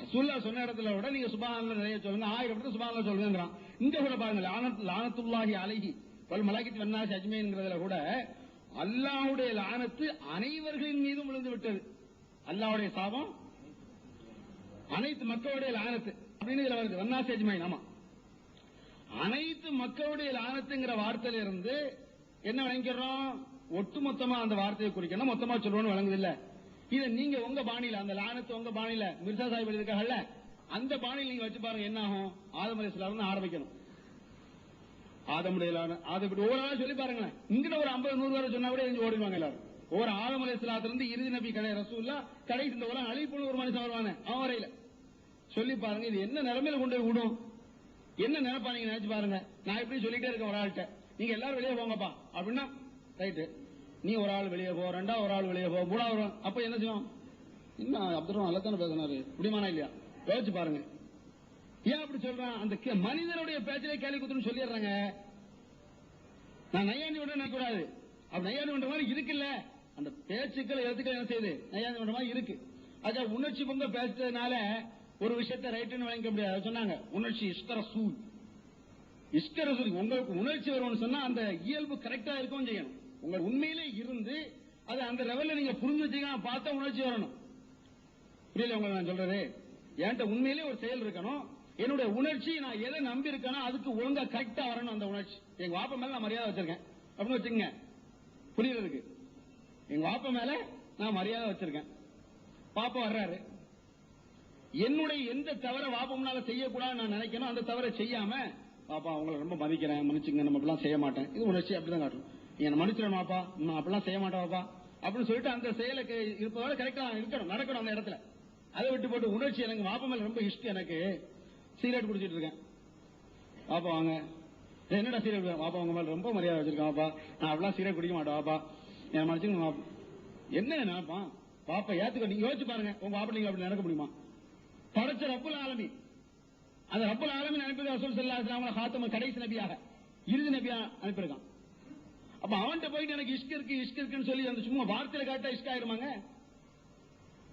Speaker 1: ரசூலுல்லாஹ் சொன்ன இடத்துல விட நீங்க சுப்ஹானல்லாஹ் நிறைய சொல்லுங்க, 1000 இடத்துல சுப்ஹானல்லாஹ் சொல்லுங்கறான். இங்க கூட பாருங்க, லானத்துல்லாஹி அலைஹி வல் மலாயிகத்தி வன்னாஸ் அஜ்மஈன்ங்கறதுல கூட அல்லாஹ்வுடைய லானத்து அனைவர்களின் மீதும் விழுந்து விட்டது. அல்லாஹ்வுடைய சாபம் அனைத்து மக்களுடைய லானத்து அப்படின்னு இதுல வருது. வன்னாஸ் அஜ்மஈன். ஆமா, அனைத்து மக்களுடைய லானத்துங்கிற வார்த்தையில இருந்து என்ன விளங்கிறோம்? ஒட்டுமொத்தமா அந்த வார்த்தையை குறிக்கணும், மொத்தமா சொல்றோம்னு விளங்குது இல்ல? இதை நீங்க உங்க பாணியில, அந்த லானத்து உங்க பாணியில மிர்சா சாஹிப் எழுதிருக்காங்கல்ல, அந்த பாணியில் நீங்க வச்சு பாருங்க என்ன ஆகும். ஆதம் அலைஹிஸ்ஸலாம் ஆரம்பிக்கணும். ஆதமுடைய ஆதம் இப்படி ஒவ்வொரு சொல்லி பாருங்க. இங்க ஒரு 50-100 வரை சொன்னா கூட எழுந்து ஓடிடுவாங்க எல்லாரும். ஒவ்வொரு ஆதம் அலைஹிஸ்ஸலாத்துல இருந்து இறுதி நபி கடை ரசூலுல்லாஹ் கடைசி இந்த உலகம் அழிப்புள்ள ஒரு மனுஷன் வருவானே அவன் வரையில சொல்லி பாருங்க. இது என்ன நிலைமையில கொண்டு போய் விடும்? என்ன நினைப்பா நீங்க நினைச்சு பாருங்க. நான் இப்படி சொல்லிட்டே இருக்கேன் ஒரு ஆள்கிட்ட, நீங்க எல்லாரும் வெளியே போங்கப்பா அப்படின்னா ரைட்டு, நீ ஒரு ஆள் வெளியே போ, 2வது ஒரு ஆள் வெளியே போ, 3வது அப்ப என்ன செய்யும்? என்ன அப்துல் நல்லா தானே பேசினாரு, முடியுமானா இல்லையா? யோசிச்சு பாருங்க. ஏன் அப்படி சொல்றான்? அந்த மனிதனுடைய பேச்சிலே கேள்வி குத்துன்னு சொல்லிடுறாங்க. நான் நையாண்டி விட நினைக்கூடாது. அப்ப நையாண்டி பண்ற மாதிரி இருக்குல்ல, அந்த பேச்சுக்கள் எழுத்துக்கள் என்ன செய்யுது? நையாண்டி பண்ற மாதிரி இருக்கு. அத உணர்ச்சி பொங்க பேசுறதுனால ஒரு விஷயத்தை ரைட்டுன்னு வழங்க முடியாது. சொன்னாங்க உணர்ச்சி இஷ்கரசூல். உங்களுக்கு உணர்ச்சி வரும்னு சொன்னா அந்த இயல்பு கரெக்டா இருக்கும் செய்யணும். உங்க உண்மையிலே இருந்து அது அந்த லெவல்ல நீங்க புரிஞ்சு வச்சீங்கன்னா பார்த்தா உணர்ச்சி வரணும். புரியல உங்களுக்கு நான் சொல்றது? என்கிட்ட உண்மையிலே ஒரு செயல் இருக்கணும், என்னுடைய உணர்ச்சி நான் எதை நம்பி இருக்கேனோ அதுக்கு ஒழுங்கா கரெக்டா வரணும். அந்த உணர்ச்சி எங்க வாப்ப மேல நான் மரியாதை வச்சிருக்கேன் அப்படின்னு வச்சுங்க, புரியுறதுக்கு. எங்க வாப்ப மேல நான் மரியாதை வச்சிருக்கேன். பாப்பா வர்றாரு, என்னுடைய எந்த தவற வாப்ப முன்னால செய்யக்கூடாதுன்னு நான் நினைக்கணும், அந்த தவறை செய்யாம பாப்பா உங்களை ரொம்ப மதிக்கிறேன், மன்னிச்சுங்க, நம்ம அப்படிலாம் செய்ய மாட்டேன், இது உணர்ச்சி அப்படிதான் காட்டணும். என்ன மன்னிச்சிடணும் பாப்பா, நான் அப்படிலாம் செய்ய மாட்டேன் பாப்பா அப்படின்னு சொல்லிட்டு அந்த செயலுக்கு இருப்பதோட கரெக்டா இருக்கணும், நடக்கணும் அந்த இடத்துல. அதை விட்டு போட்டு உணர்ச்சி எனக்கு வாப்பா மேல ரொம்ப இஷ்டம், எனக்கு சிகரெட் குடிச்சிட்டு இருக்கேன், பாப்பா வாங்க, என்னடா சிகரெட், பாப்பா உங்க மேல ரொம்ப மரியாதை வச்சிருக்கேன் பாப்பா, நான் அப்படிலாம் சிகரெட் குடிக்க மாட்டேன் பாப்பா, என்ன மன்னிச்சுங்க. என்ன நினைப்பான் பாப்பா? ஏத்துக்க. நீங்க யோசிச்சு பாருங்க, உங்க பாப்பா நீங்க அப்படி நடக்க முடியுமா? படைச்ச ரப்புல் ஆலமீன், அந்த ரப்புல் ஆலமீன் அனுப்பி ரசூல் ஸல்லல்லாஹு அலைஹி வஸல்லம் காத்தம கடைசி நபியாக இறுதி நபியா அனுப்பியிருக்கான். அப்ப அவன்கிட்ட போயிட்டு எனக்கு இஷ்க் இருக்குன்னு சொல்லி அந்த சும்மா வார்த்தையில காட்டா இஷ்க் ஆயிருமாங்க?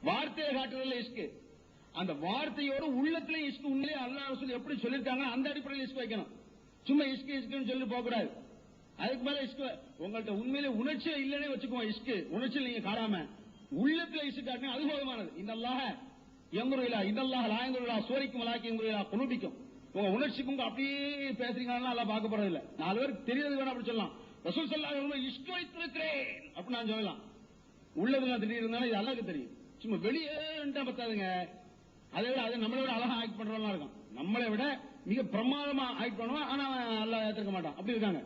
Speaker 1: வார்த்தையில காட்டுறதுல இஷ்க், அந்த வார்த்தையோட உள்ளத்துல இஷ்க். உண்மையிலே அல்லாஹ் ரசூல் எப்படி சொல்லிருக்காங்க அந்த அடிப்படையில் இஷ்க் வைக்கணும். சும்மா இஷ்க்னு சொல்லி போக கூடாது. அதுக்கு மேல இஷ்க் உங்கள்ட்ட உண்மையிலே உணர்ச்சியே இல்லைன்னே வச்சுக்குவோம். இஷ்க் உணர்ச்சியில் நீங்க காட்டாம உள்ளத்துல இஷ்க் காட்டினா அது போதுமானது. இன்னல்லாஹ யன்துரு இன்னல்லாஹ லா யன்துரு இலா சுவரிக்கும் வலாக்கின் யன்துரு இலா குலூபிக்கும். உங்க உணர்ச்சிக்கும் அப்படியே பேசுறீங்கன்னா அல்லாஹ் பார்க்க போறது இல்ல. 4 பேருக்கு தெரியாது வேணா அப்படி சொல்லலாம். ரசூல் ஸல்லல்லாஹு அலைஹி வஸல்லம் இஷ்க் வைத்திருக்கிறேன் அப்படி நான் சொல்லலாம். உள்ளதுல திடீர்னு இருந்தாலும் இது அல்லாஹ்க்கு தெரியும். சும்மா வெளியே பத்தாதுங்க. அதை விட அது நம்மளை விட அழகா ஆக்ட் பண்றவங்க இருக்கும். நம்மளை விட மிக பிரமாதமா ஆக்ட் பண்ணுவான். ஆனா அவன் அல்லாஹ் ஏத்துக்க மாட்டான். அப்படி இருக்காங்க.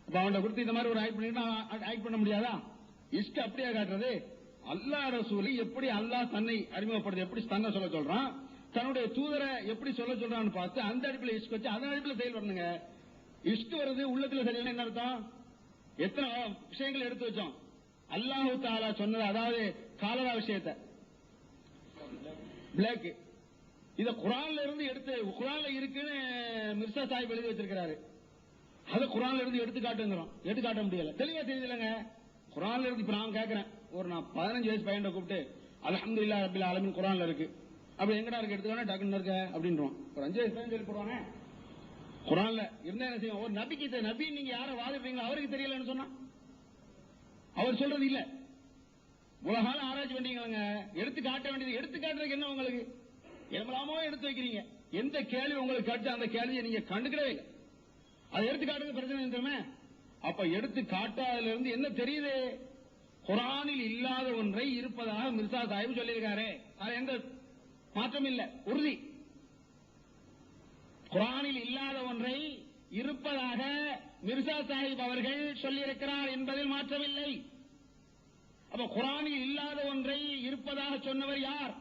Speaker 1: அப்ப அவன்கிட்ட கொடுத்து இந்த மாதிரி ஒரு ஆக்ட் பண்ணிட்டு ஆக்ட் பண்ண முடியாதா? இஷ்ட அப்படியே காட்டுறது. அல்லாஹ் ரசூலை எப்படி அல்லாஹ் தன்னை அறிமுகப்படுது, எப்படி தன்னை சொல்ல சொல்றான், தன்னுடைய தூதரை எப்படி சொல்ல சொல்றான்னு பார்த்து அந்த அடிப்பில் இஷ்க் வச்சு அதன் அடிப்பில் செயல் வரணுங்க. இஷ்க் வருது உள்ளத்துல சரியான என்ன அர்த்தம்? எத்தனை விஷயங்கள் எடுத்து வச்சோம். அல்லாஹு தஆலா சொன்னது, அதாவது காலரா விஷயத்தை, பிளாக், இத குர்ஆன்ல இருந்து எடுத்து, குர்ஆன்ல இருக்குன்னு மிர்சா சாஹிப் எழுதி வச்சிருக்காரு. அத குர்ஆன்ல இருந்து எடுத்து காட்டுங்கிறோம். எடுத்து காட்ட முடியல. தெளிவா தெரியுதுலங்க. குர்ஆன்ல இருந்து இப்ப நான் கேக்குறேன், நான் 15 வயசு பையனை கூப்பிட்டு அல்ஹம்துலில்லாஹ் ரப்பில் ஆலமீன் குர்ஆன்ல இருக்கு, அப்படி எங்கடா இருக்கு எடுத்துக்கானே டக்குன்னு இருக்க அப்படின்றோம். ஒரு 5 வயசு பையன் சொல்லி போடுவானே குர்ஆன்ல இருந்தா என்ன செய்வோம்? ஒரு நபிக்கு நபி நீங்க யாரை வாதிடுறீங்களோ அவருக்கு தெரியலன்னு சொன்னா அவர் சொல்றது இல்ல. உலகால ஆராய்ச்சி பண்ணீங்க, எடுத்து காட்ட வேண்டியது. எடுத்து காட்டுறதுக்கு என்ன உங்களுக்கு? எவ்வளவோ எடுத்து வைக்கிறீங்க. எந்த கேள்வி உங்களுக்கு கேட்டு அந்த கேள்வியை நீங்க கண்டுக்கவே இல்லை. அதை எடுத்து காட்டுறது பிரச்சனை தெரியுமே. அப்ப எடுத்து காட்டாதல இருந்து என்ன தெரியுது? குர்ஆனில் இல்லாத ஒன்றை இருப்பதாக மிர்சா சாஹிப் சொல்லியிருக்காரு. அது எந்த மாற்றம் இல்ல, உறுதி. குர்ஆனில் இல்லாத ஒன்றை இருப்பதாக மிர்சா சாஹிப் அவர்கள் சொல்லியிருக்கிறார் என்பதில் மாற்றமில்லை. அப்ப குர்ஆனில் இல்லாத ஒன்றை இருப்பதாக சொன்னவர் யார்?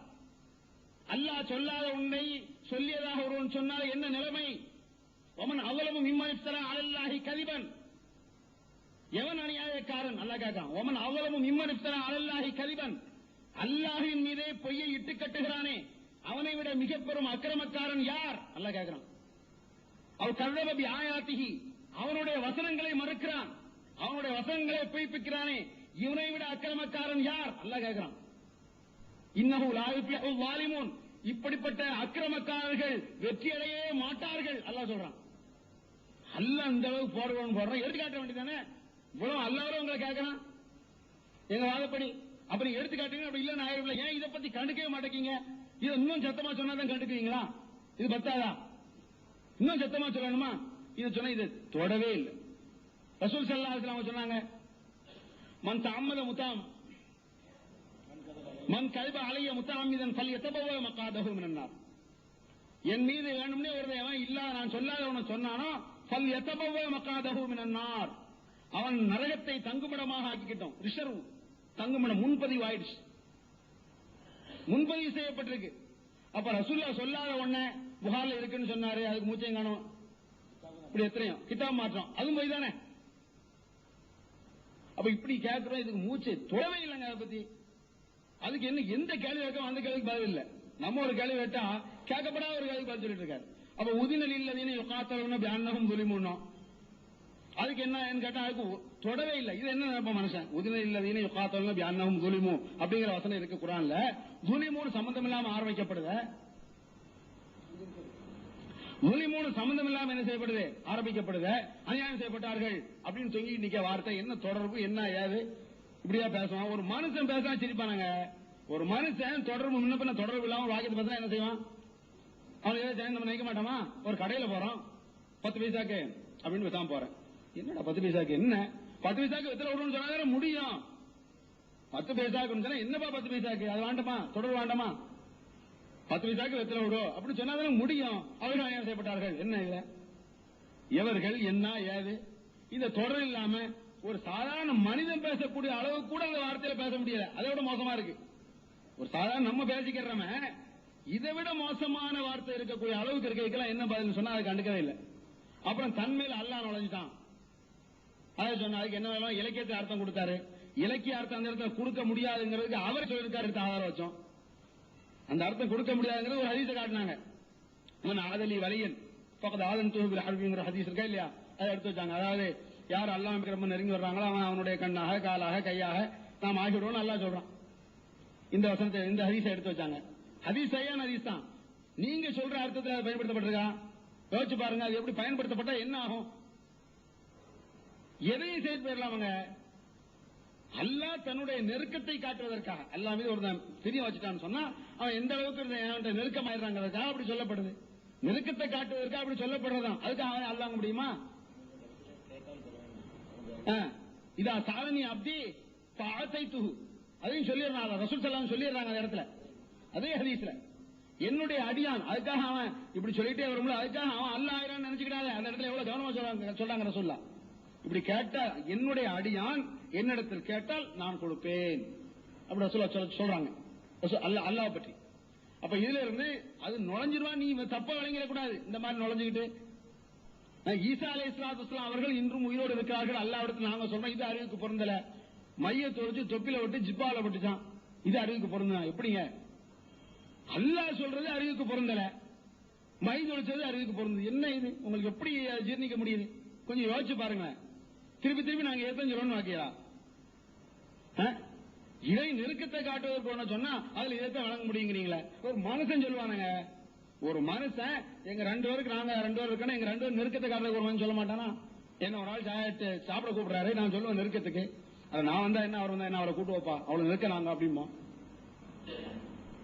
Speaker 1: அல்லாஹ் சொல்லாத ஒன்றை சொல்லியதாக ஒருவன் சொன்னால் என்ன நிலைமை? ஒமன் அவ்வளவு மிம்மன் இஃப்தரா அலல்லாஹி கதிபன், எவன் அநியாயக்காரன்? அல்லாஹ் கேட்கான். ஒமன் அவ்வளவு மிம்மன் இஃப்தரா அலல்லாஹி கதிபன், அல்லாஹ்வின் மீதே பொய்யை இட்டு கட்டுகிறானே அவனை விட மிக பெரும் அக்கிரமக்காரன் யார்? அல்லாஹ் கேட்கிறான். அவ் கர்ரப பி ஆயாத்திஹி, அவனுடைய வசனங்களை மறுக்கிறான், அவனுடைய வசனங்களை பொய்ப்பிக்கிறானே இவனை விட அக்கிரமக்காரன் யார்? அல்லாஹ் கேட்கிறான். இன்னஹு லா யுஃப்லிஹு ஸாலிமூன், இப்படிப்பட்ட அக்கிரமக்காரர்கள் வெற்றியடையவே மாட்டார்கள் அல்லாஹ் சொல்றான். அல்லாஹ் அந்த அளவுக்கு போடுறான். எடுத்து காட்ட வேண்டியதானே? இவ்வளவு அல்லாஹ் உங்களை கேட்கறான் எங்க வாதப்படி. அப்படி எடுத்து காட்டுங்க. அப்படி இல்ல நான் ஏன் இதை பத்தி கண்டுக்கவே மாட்டேங்க? இதை இன்னும் சத்தமா சொன்னாதான் கண்டுக்குவீங்களா? இது பத்தாதா? இன்னும் சத்தமா சொல்லணுமா? இது சொன்ன இது தொடவே இல்லை. ரசூல் ஸல்லல்லாஹு அலைஹி வஸல்லம் சொன்னாங்க, மன் தஅம்மத முதாம் மன் கல்ப அலைய முத்தஅம்மிதன் ஃபல்யதபவ மகாதஹு மினன் நார். என் மீது வேணும்னே ஒருவன் அவன் இல்ல நான் சொல்லாதவன சொன்னானோ ஃபல்யதபவ மகாதஹு மினன் நார், அவன் நரகத்தை தங்குமிடமாக ஆக்கிக்கிட்டோம். ரிசர்வ் தங்குமிடம் முன்பதிவு ஆயிடுச்சு, முன்பதிவு செய்யப்பட்டிருக்கு. அப்ப ரசூலுல்லாஹ் சொல்லாத ஒண்ணே புகார்ல இருக்குன்னு சொன்னாரு, அதுக்கு மூச்சையும் காணும். இப்படி எத்தனையோ கிதாப் மாற்றம், அதுவும் போய் தானே. அப்ப இப்படி கேட்கிறோம், இதுக்கு மூச்சு தொடவே இல்லைங்க. அதை பத்தி அதுக்கு என்ன எந்த கேள்வி கேட்கும் அந்த கேள்விக்கு பதில் இல்ல. நம்ம ஒரு கேள்வி கேட்டா கேட்கப்படாத ஒரு கேள்வி பதில் சொல்லிட்டு இருக்காரு. அப்ப உதினல் இல்லதீன யுகாத்தலூன பிஅன்னஹும் ஸுலிமூன், அதுக்கு என்ன கேட்டா அதுக்கு தொடவே இல்லை. இது என்ன நினைப்ப மனுஷன்? உதினல் இல்லதீன யுகாத்தலூன பிஅன்னஹும் ஸுலிமூன் அப்படிங்கிற வசனம் இருக்கு குர்ஆன்ல. ஸுலிமூன் சம்பந்தம் இல்லாம ஆரம்பிக்கப்படுது. ஸுலிமூன் சம்பந்தம் இல்லாம என்ன செய்யப்படுது? ஆரம்பிக்கப்படுது. அநியாயம் செய்யப்பட்டார்கள் அப்படின்னு சொல்லி நிக்க வார்த்தை என்ன தொடர்பு, என்ன ஏது? இப்படியா பேசுவான்? ஒரு மனுஷன் பேசா சிரிப்பானுங்க. ஒரு மனுஷன் தொடர்பு முன்ன பின்ன தொடர்பு இல்லாம வாக்கியத்தை பேசினா என்ன செய்வான்? அவன் ஏதாவது நம்ம நினைக்க மாட்டோமா? ஒரு கடையில போறோம், 10 பைசாக்கு அப்படின்னு பேசாம போறேன். என்னடா 10 பைசாக்கு? என்ன 10 பைசாக்கு வெத்தலை விடணும்னு சொன்னா முடியும். 10 பைசாக்கு சொன்னா என்னப்பா 10 பைசாக்கு? அது வேண்டாமா? தொடர்பு வேண்டாமா? 10 பைசாக்கு வெத்தலை விடும் அப்படின்னு சொன்னா முடியும். அவர்கள் அநியாயம் செய்யப்பட்டார்கள். என்ன இல்ல எவர்கள் என்ன ஏது? இந்த தொடர் இல்லாம ஒரு சாதாரண மனிதன் பேசக்கூடிய அளவு கூட அந்த வார்த்தையில பேச முடியல. அதை விட மோசமா இருக்கு. ஒரு சாதாரண நம்ம பேசிக்கிறோமே, இதை விட மோசமான வார்த்தை இருக்கக்கூடிய அளவுக்கு இருக்கலாம். என்ன பதில் சொன்னா அதை கண்டுக்கவே இல்லை. அப்புறம் தன்மையில் அல்லாஹ் நுழைஞ்சிட்டான். அதை சொன்னா அதுக்கு என்ன வேணும்? இலக்கியத்தை அர்த்தம் கொடுத்தாரு. இலக்கிய அர்த்தம் அந்த இடத்துல கொடுக்க முடியாதுங்கிறதுக்கு அவர் சொல்லியிருக்காரு, ஆதாரம் வச்சோம். அந்த அர்த்தம் கொடுக்க முடியாதுங்கிறது ஒரு ஹதீஸை காட்டினாங்க. ஆதலி வலியன் பக்கத்து ஆதன் தூபில் ஹர்பிங்கிற ஹதீஸ் இருக்கா இல்லையா? அதை எடுத்து வச்சாங்க. அதாவது யார் அல்லாஹ் ரொம்ப நெருங்கி வர்றாங்களோ அவன் அவனுடைய கண்ணாக காலாக கையாக நாம் ஆகிவிடுவோம் அல்லாஹ் சொல்றான். இந்த வசனத்தை இந்த ஹதீஸை எடுத்து வச்சாங்க. ஹதீஸ் சரியான ஹதீஸ் தான். நீங்க சொல்ற அர்த்தத்தில் அது பயன்படுத்தப்பட்டிருக்கா? யோசிச்சு பாருங்க. அது எப்படி பயன்படுத்தப்பட்டா என்ன ஆகும்? எதையும் செய்து போயிடலாமங்க. அல்லாஹ் தன்னுடைய நெருக்கத்தை காட்டுவதற்காக அல்லாஹ் மீது ஒரு பிரியம் வச்சுட்டான்னு சொன்னா அவன் எந்த அளவுக்கு நெருக்கமாயிடுறாங்கிறதுக்காக அப்படி சொல்லப்படுது. நெருக்கத்தை காட்டுவதற்காக அப்படி சொல்லப்படுறதான். அதுக்கு அவன் அல்லாஹ் முடியுமா? இதா சாதனி அப்படி பாத்தைத்து, அதையும் சொல்லிடுறாங்க, ரசூல் ஸல்லல்லாஹு சொல்லிடுறாங்க அந்த இடத்துல, அதே ஹதீஸ்ல. என்னுடைய அடியான், அதுக்காக அவன் இப்படி சொல்லிட்டே வரும்ல, அதுக்காக அவன் அல்லாஹ் ஆயிரம் நினைச்சுக்கிட்டாங்க. அந்த இடத்துல எவ்வளவு கவனமா சொல்றாங்க ரசூலுல்லாஹ். இப்படி கேட்டா என்னுடைய அடியான் என்னிடத்தில் கேட்டால் நான் கொடுப்பேன் அப்படி ரசூலுல்லாஹ் சொல்றாங்க அல்லாஹ் பற்றி. அப்ப இதுல இருந்து அது நுழைஞ்சிருவா, நீ தப்பா விளங்கிட கூடாது. இந்த மாதிரி நுழைஞ்சுக்கிட்டு ஈசா அலைஹிஸ்ஸலாத்து வஸ்ஸலாம் அவர்கள் இன்றும் உயிரோடு இருக்கிறார்கள் அல்லாஹ்விடத்தில் நாங்க சொல்றோம், இது அறிவுக்கு பொருந்தல. மைய தொழிச்சு தொப்பில விட்டு ஜிப்பால விட்டுச்சான், இது அறிவுக்கு பொருந்தா எப்படிங்க? அல்லாஹ் சொல்றது அறிவுக்கு பொருந்தல, மை தொழிச்சது அறிவுக்கு பொருந்தது. என்ன இது உங்களுக்கு எப்படி ஜீர்ணிக்க முடியுது? கொஞ்சம் யோசிச்சு பாருங்க. திருப்பி திருப்பி நாங்க ஏத்தம் சொல்லணும்னு வாக்கியா? இதை நெருக்கத்தை காட்டுவதற்கு ஒண்ணு சொன்னா அதுல இதைத்தான் வழங்க முடியுங்கிறீங்களா? ஒரு மனுஷன் சொல்லுவானுங்க, ஒரு மனுஷன் எங்க 2 பேருக்கு, நாங்க 2 பேர் இருக்கணும், எங்க 2 பேரும் நெருக்கத்தை காட்டுறதுக்கு ஒரு மனுஷன் சொல்ல மாட்டானா? என்ன ஒரு ஆள் சாப்பிட கூப்பிடுறாரு, நான் சொல்லுவேன் நெருக்கத்துக்கு, அது நான் வந்தா என்ன, அவர் வந்தா என்ன, அவரை கூட்டு வைப்பா, அவ்வளவு நெருக்க நாங்க அப்படிமோ.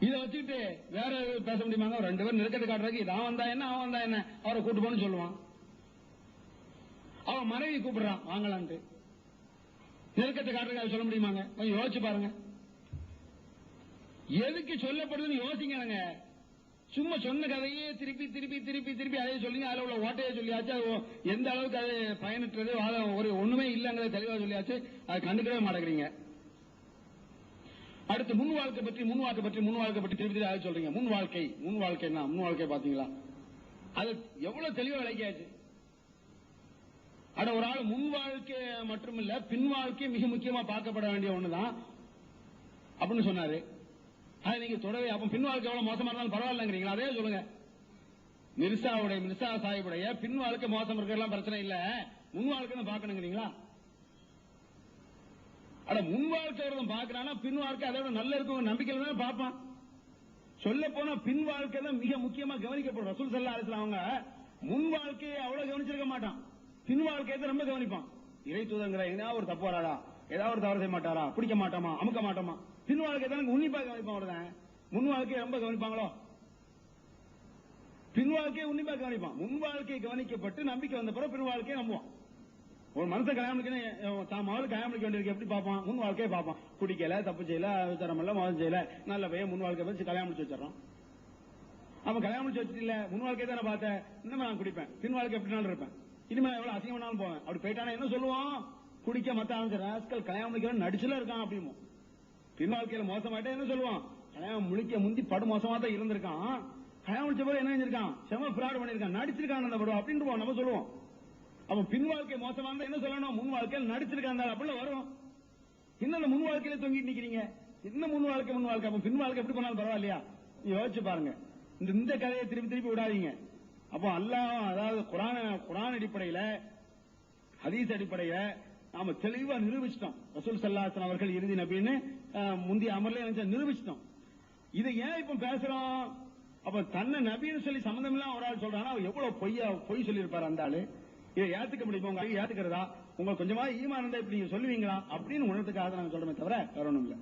Speaker 1: இதை வச்சுக்கிட்டு வேற பேச முடியுமாங்க? 2 பேரும் நெருக்கத்தை காட்டுறதுக்கு நான் வந்தா என்ன, அவன் வந்தா என்ன, அவரை கூட்டு போன்னு சொல்லுவான். அவன் மனைவி கூப்பிடுறான் வாங்கலான்ட்டு, நெருக்கத்தை காட்டுறதுக்கு அதை சொல்ல முடியுமாங்க? கொஞ்சம் யோசிச்சு பாருங்க. எதுக்கு சொல்லப்படுதுன்னு யோசிங்க. சும்மா சொன்ன கதையே திருப்பி திருப்பி திருப்பி திருப்பி அதே சொல்லிங்க, அதுல உள்ள ஓட்டையை சொல்லியாச்சு, அது எந்த அளவுக்கு அது பயனற்றது, ஒரு ஒண்ணுமே இல்லங்கிறத தெளிவா சொல்லியாச்சு, அதை கண்டுக்கவே மாட்டேங்கிறீங்க. அடுத்து முன் வாழ்க்கை பற்றி திருப்பி அதை சொல்றீங்க. முன் வாழ்க்கை பாத்தீங்களா? அது எவ்வளவு தெளிவா விளக்கியாச்சு. ஒரு ஆள் முன் வாழ்க்கை மட்டுமில்ல பின் வாழ்க்கை மிக முக்கியமா பார்க்கப்பட வேண்டிய ஒண்ணுதான் அப்படின்னு சொன்னாரு. அது நீங்க தொடவே, அப்ப பின் வாழ்க்கை எவ்வளவு மோசமா இருந்தாலும் பரவாயில்லங்கிறீங்களா? அதே சொல்லுங்க. மிர்சா சாஹிபுடைய பின் வாழ்க்கை மோசம் இருக்கலாம், பிரச்சனை இல்ல, முன் வாழ்க்கை தான் பார்க்கணுங்கிறீங்களா? முன் வாழ்க்கை பாக்குறானா பின் வாழ்க்கை அதை விட நல்ல இருக்கும் நம்பிக்கையில தான் பார்ப்பான். சொல்ல போனா பின் வாழ்க்கை தான் மிக முக்கியமா கவனிக்கப்படும். ரசூல் ஸல்லல்லாஹு அலைஹி வஸல்லம் அவங்க முன் வாழ்க்கையை அவ்வளவு கவனிச்சிருக்க மாட்டான், பின் வாழ்க்கையை தான் ரொம்ப கவனிப்பான். இறை தூதங்கிற ஏதாவது ஒரு தப்பு வராடா, ஏதாவது ஒரு தவறு செய்ய மாட்டாரா, பிடிக்க மாட்டோமா, அமுக்க மாட்டோமா, பின் வாழ்க்கை தான் உன்னிப்பா கவனிப்பான். அவர்தான் முன் வாழ்க்கையை ரொம்ப கவனிப்பாங்களோ? பின் வாழ்க்கையை உன்னிப்பா கவனிப்பான். முன் வாழ்க்கையை கவனிக்கப்பட்டு நம்பிக்கை வந்த பிறகு பின் வாழ்க்கையை நம்புவான். ஒரு மனுஷன் கல்யாணம் தான் முதல்ல கல்யாணம் பண்ணிக்க வேண்டியிருக்கு, எப்படி பார்ப்பான்? முன் வாழ்க்கையை பார்ப்பான். குடிக்கல, தப்பு செய்யல, விசாரம் இல்ல, மோதம் செய்யல, நல்ல பையன், முன் வாழ்க்கை வச்சு கல்யாணம் முடிச்சு வச்சிடறோம். அவன் கல்யாணம் முடிச்சு வச்சு இல்ல, முன் வாழ்க்கை தானே பார்த்தேன், இன்னும் நான் குடிப்பேன், பின் வாழ்க்கை எப்படினாலும் இருப்பேன், இனிமே எவ்வளவு அசிங்கம்னாலும் போவேன். அப்படி போயிட்டானா என்ன சொல்லுவான்? குடிக்க மத்த ஆரம்பிச்சு கல்யாணம் முடிக்க நடிச்சுல இருக்கான் அப்படிமோ. பின் வாழ்க்கையில மோசமாயிட்டா என்ன சொல்லுவான்? கல்யாணம் முழிக்க முந்தி படு மோசமா தான் இருந்திருக்கான், கல்யாணம் முடிச்ச போது என்ன செஞ்சிருக்கான், செம ஃப்ராட் பண்ணிருக்கான், நடிச்சிருக்கான் அந்த படம் அப்படின்னு நம்ம சொல்லுவோம். அப்ப பின் வாழ்க்கை மோசமா இருந்தா என்ன சொல்லணும்? முன் வாழ்க்கையில் நடிச்சிருக்காங்க அப்படில வரும். இன்னும் முன் வாழ்க்கையில தொங்கிட்டு நிக்கிறீங்க, என்ன முன் வாழ்க்கை? அப்ப பின் வாழ்க்கை எப்படி பண்ணாலும் பரவாயில்லையா? யோசிச்சு பாருங்க. இந்த கதையை திருப்பி திருப்பி விடாதீங்க. அப்போ அல்லாஹ், அதாவது குர்ஆன் அடிப்படையில, ஹதீஸ் அடிப்படையில நாம தெளிவா நிரூபிச்சிட்டோம். ரசூல் ஸல்லல்லாஹு அலைஹி வஸல்லம் அவர்கள் இறுதி நபின்னு முந்தைய அமர்ல நிரூபிச்சிட்டோம். இதை ஏன் இப்ப பேசுறோம்? அப்ப தன்னை நபின்னு சொல்லி சம்பந்தம் இல்லாம ஒரு ஆள் சொல்றானா, எவ்வளவு பொய் சொல்லியிருப்பாரு அந்த ஆளு. இதை ஏத்துக்க முடியுமா? உங்க ஏத்துக்கிறதா? உங்களுக்கு கொஞ்சமா ஈமான் இருந்தா இப்படி நீங்க சொல்லுவீங்களா அப்படின்னு உணர்த்துக்காக நாங்க சொல்றோமே தவிர வேற ஒண்ணும் இல்லை.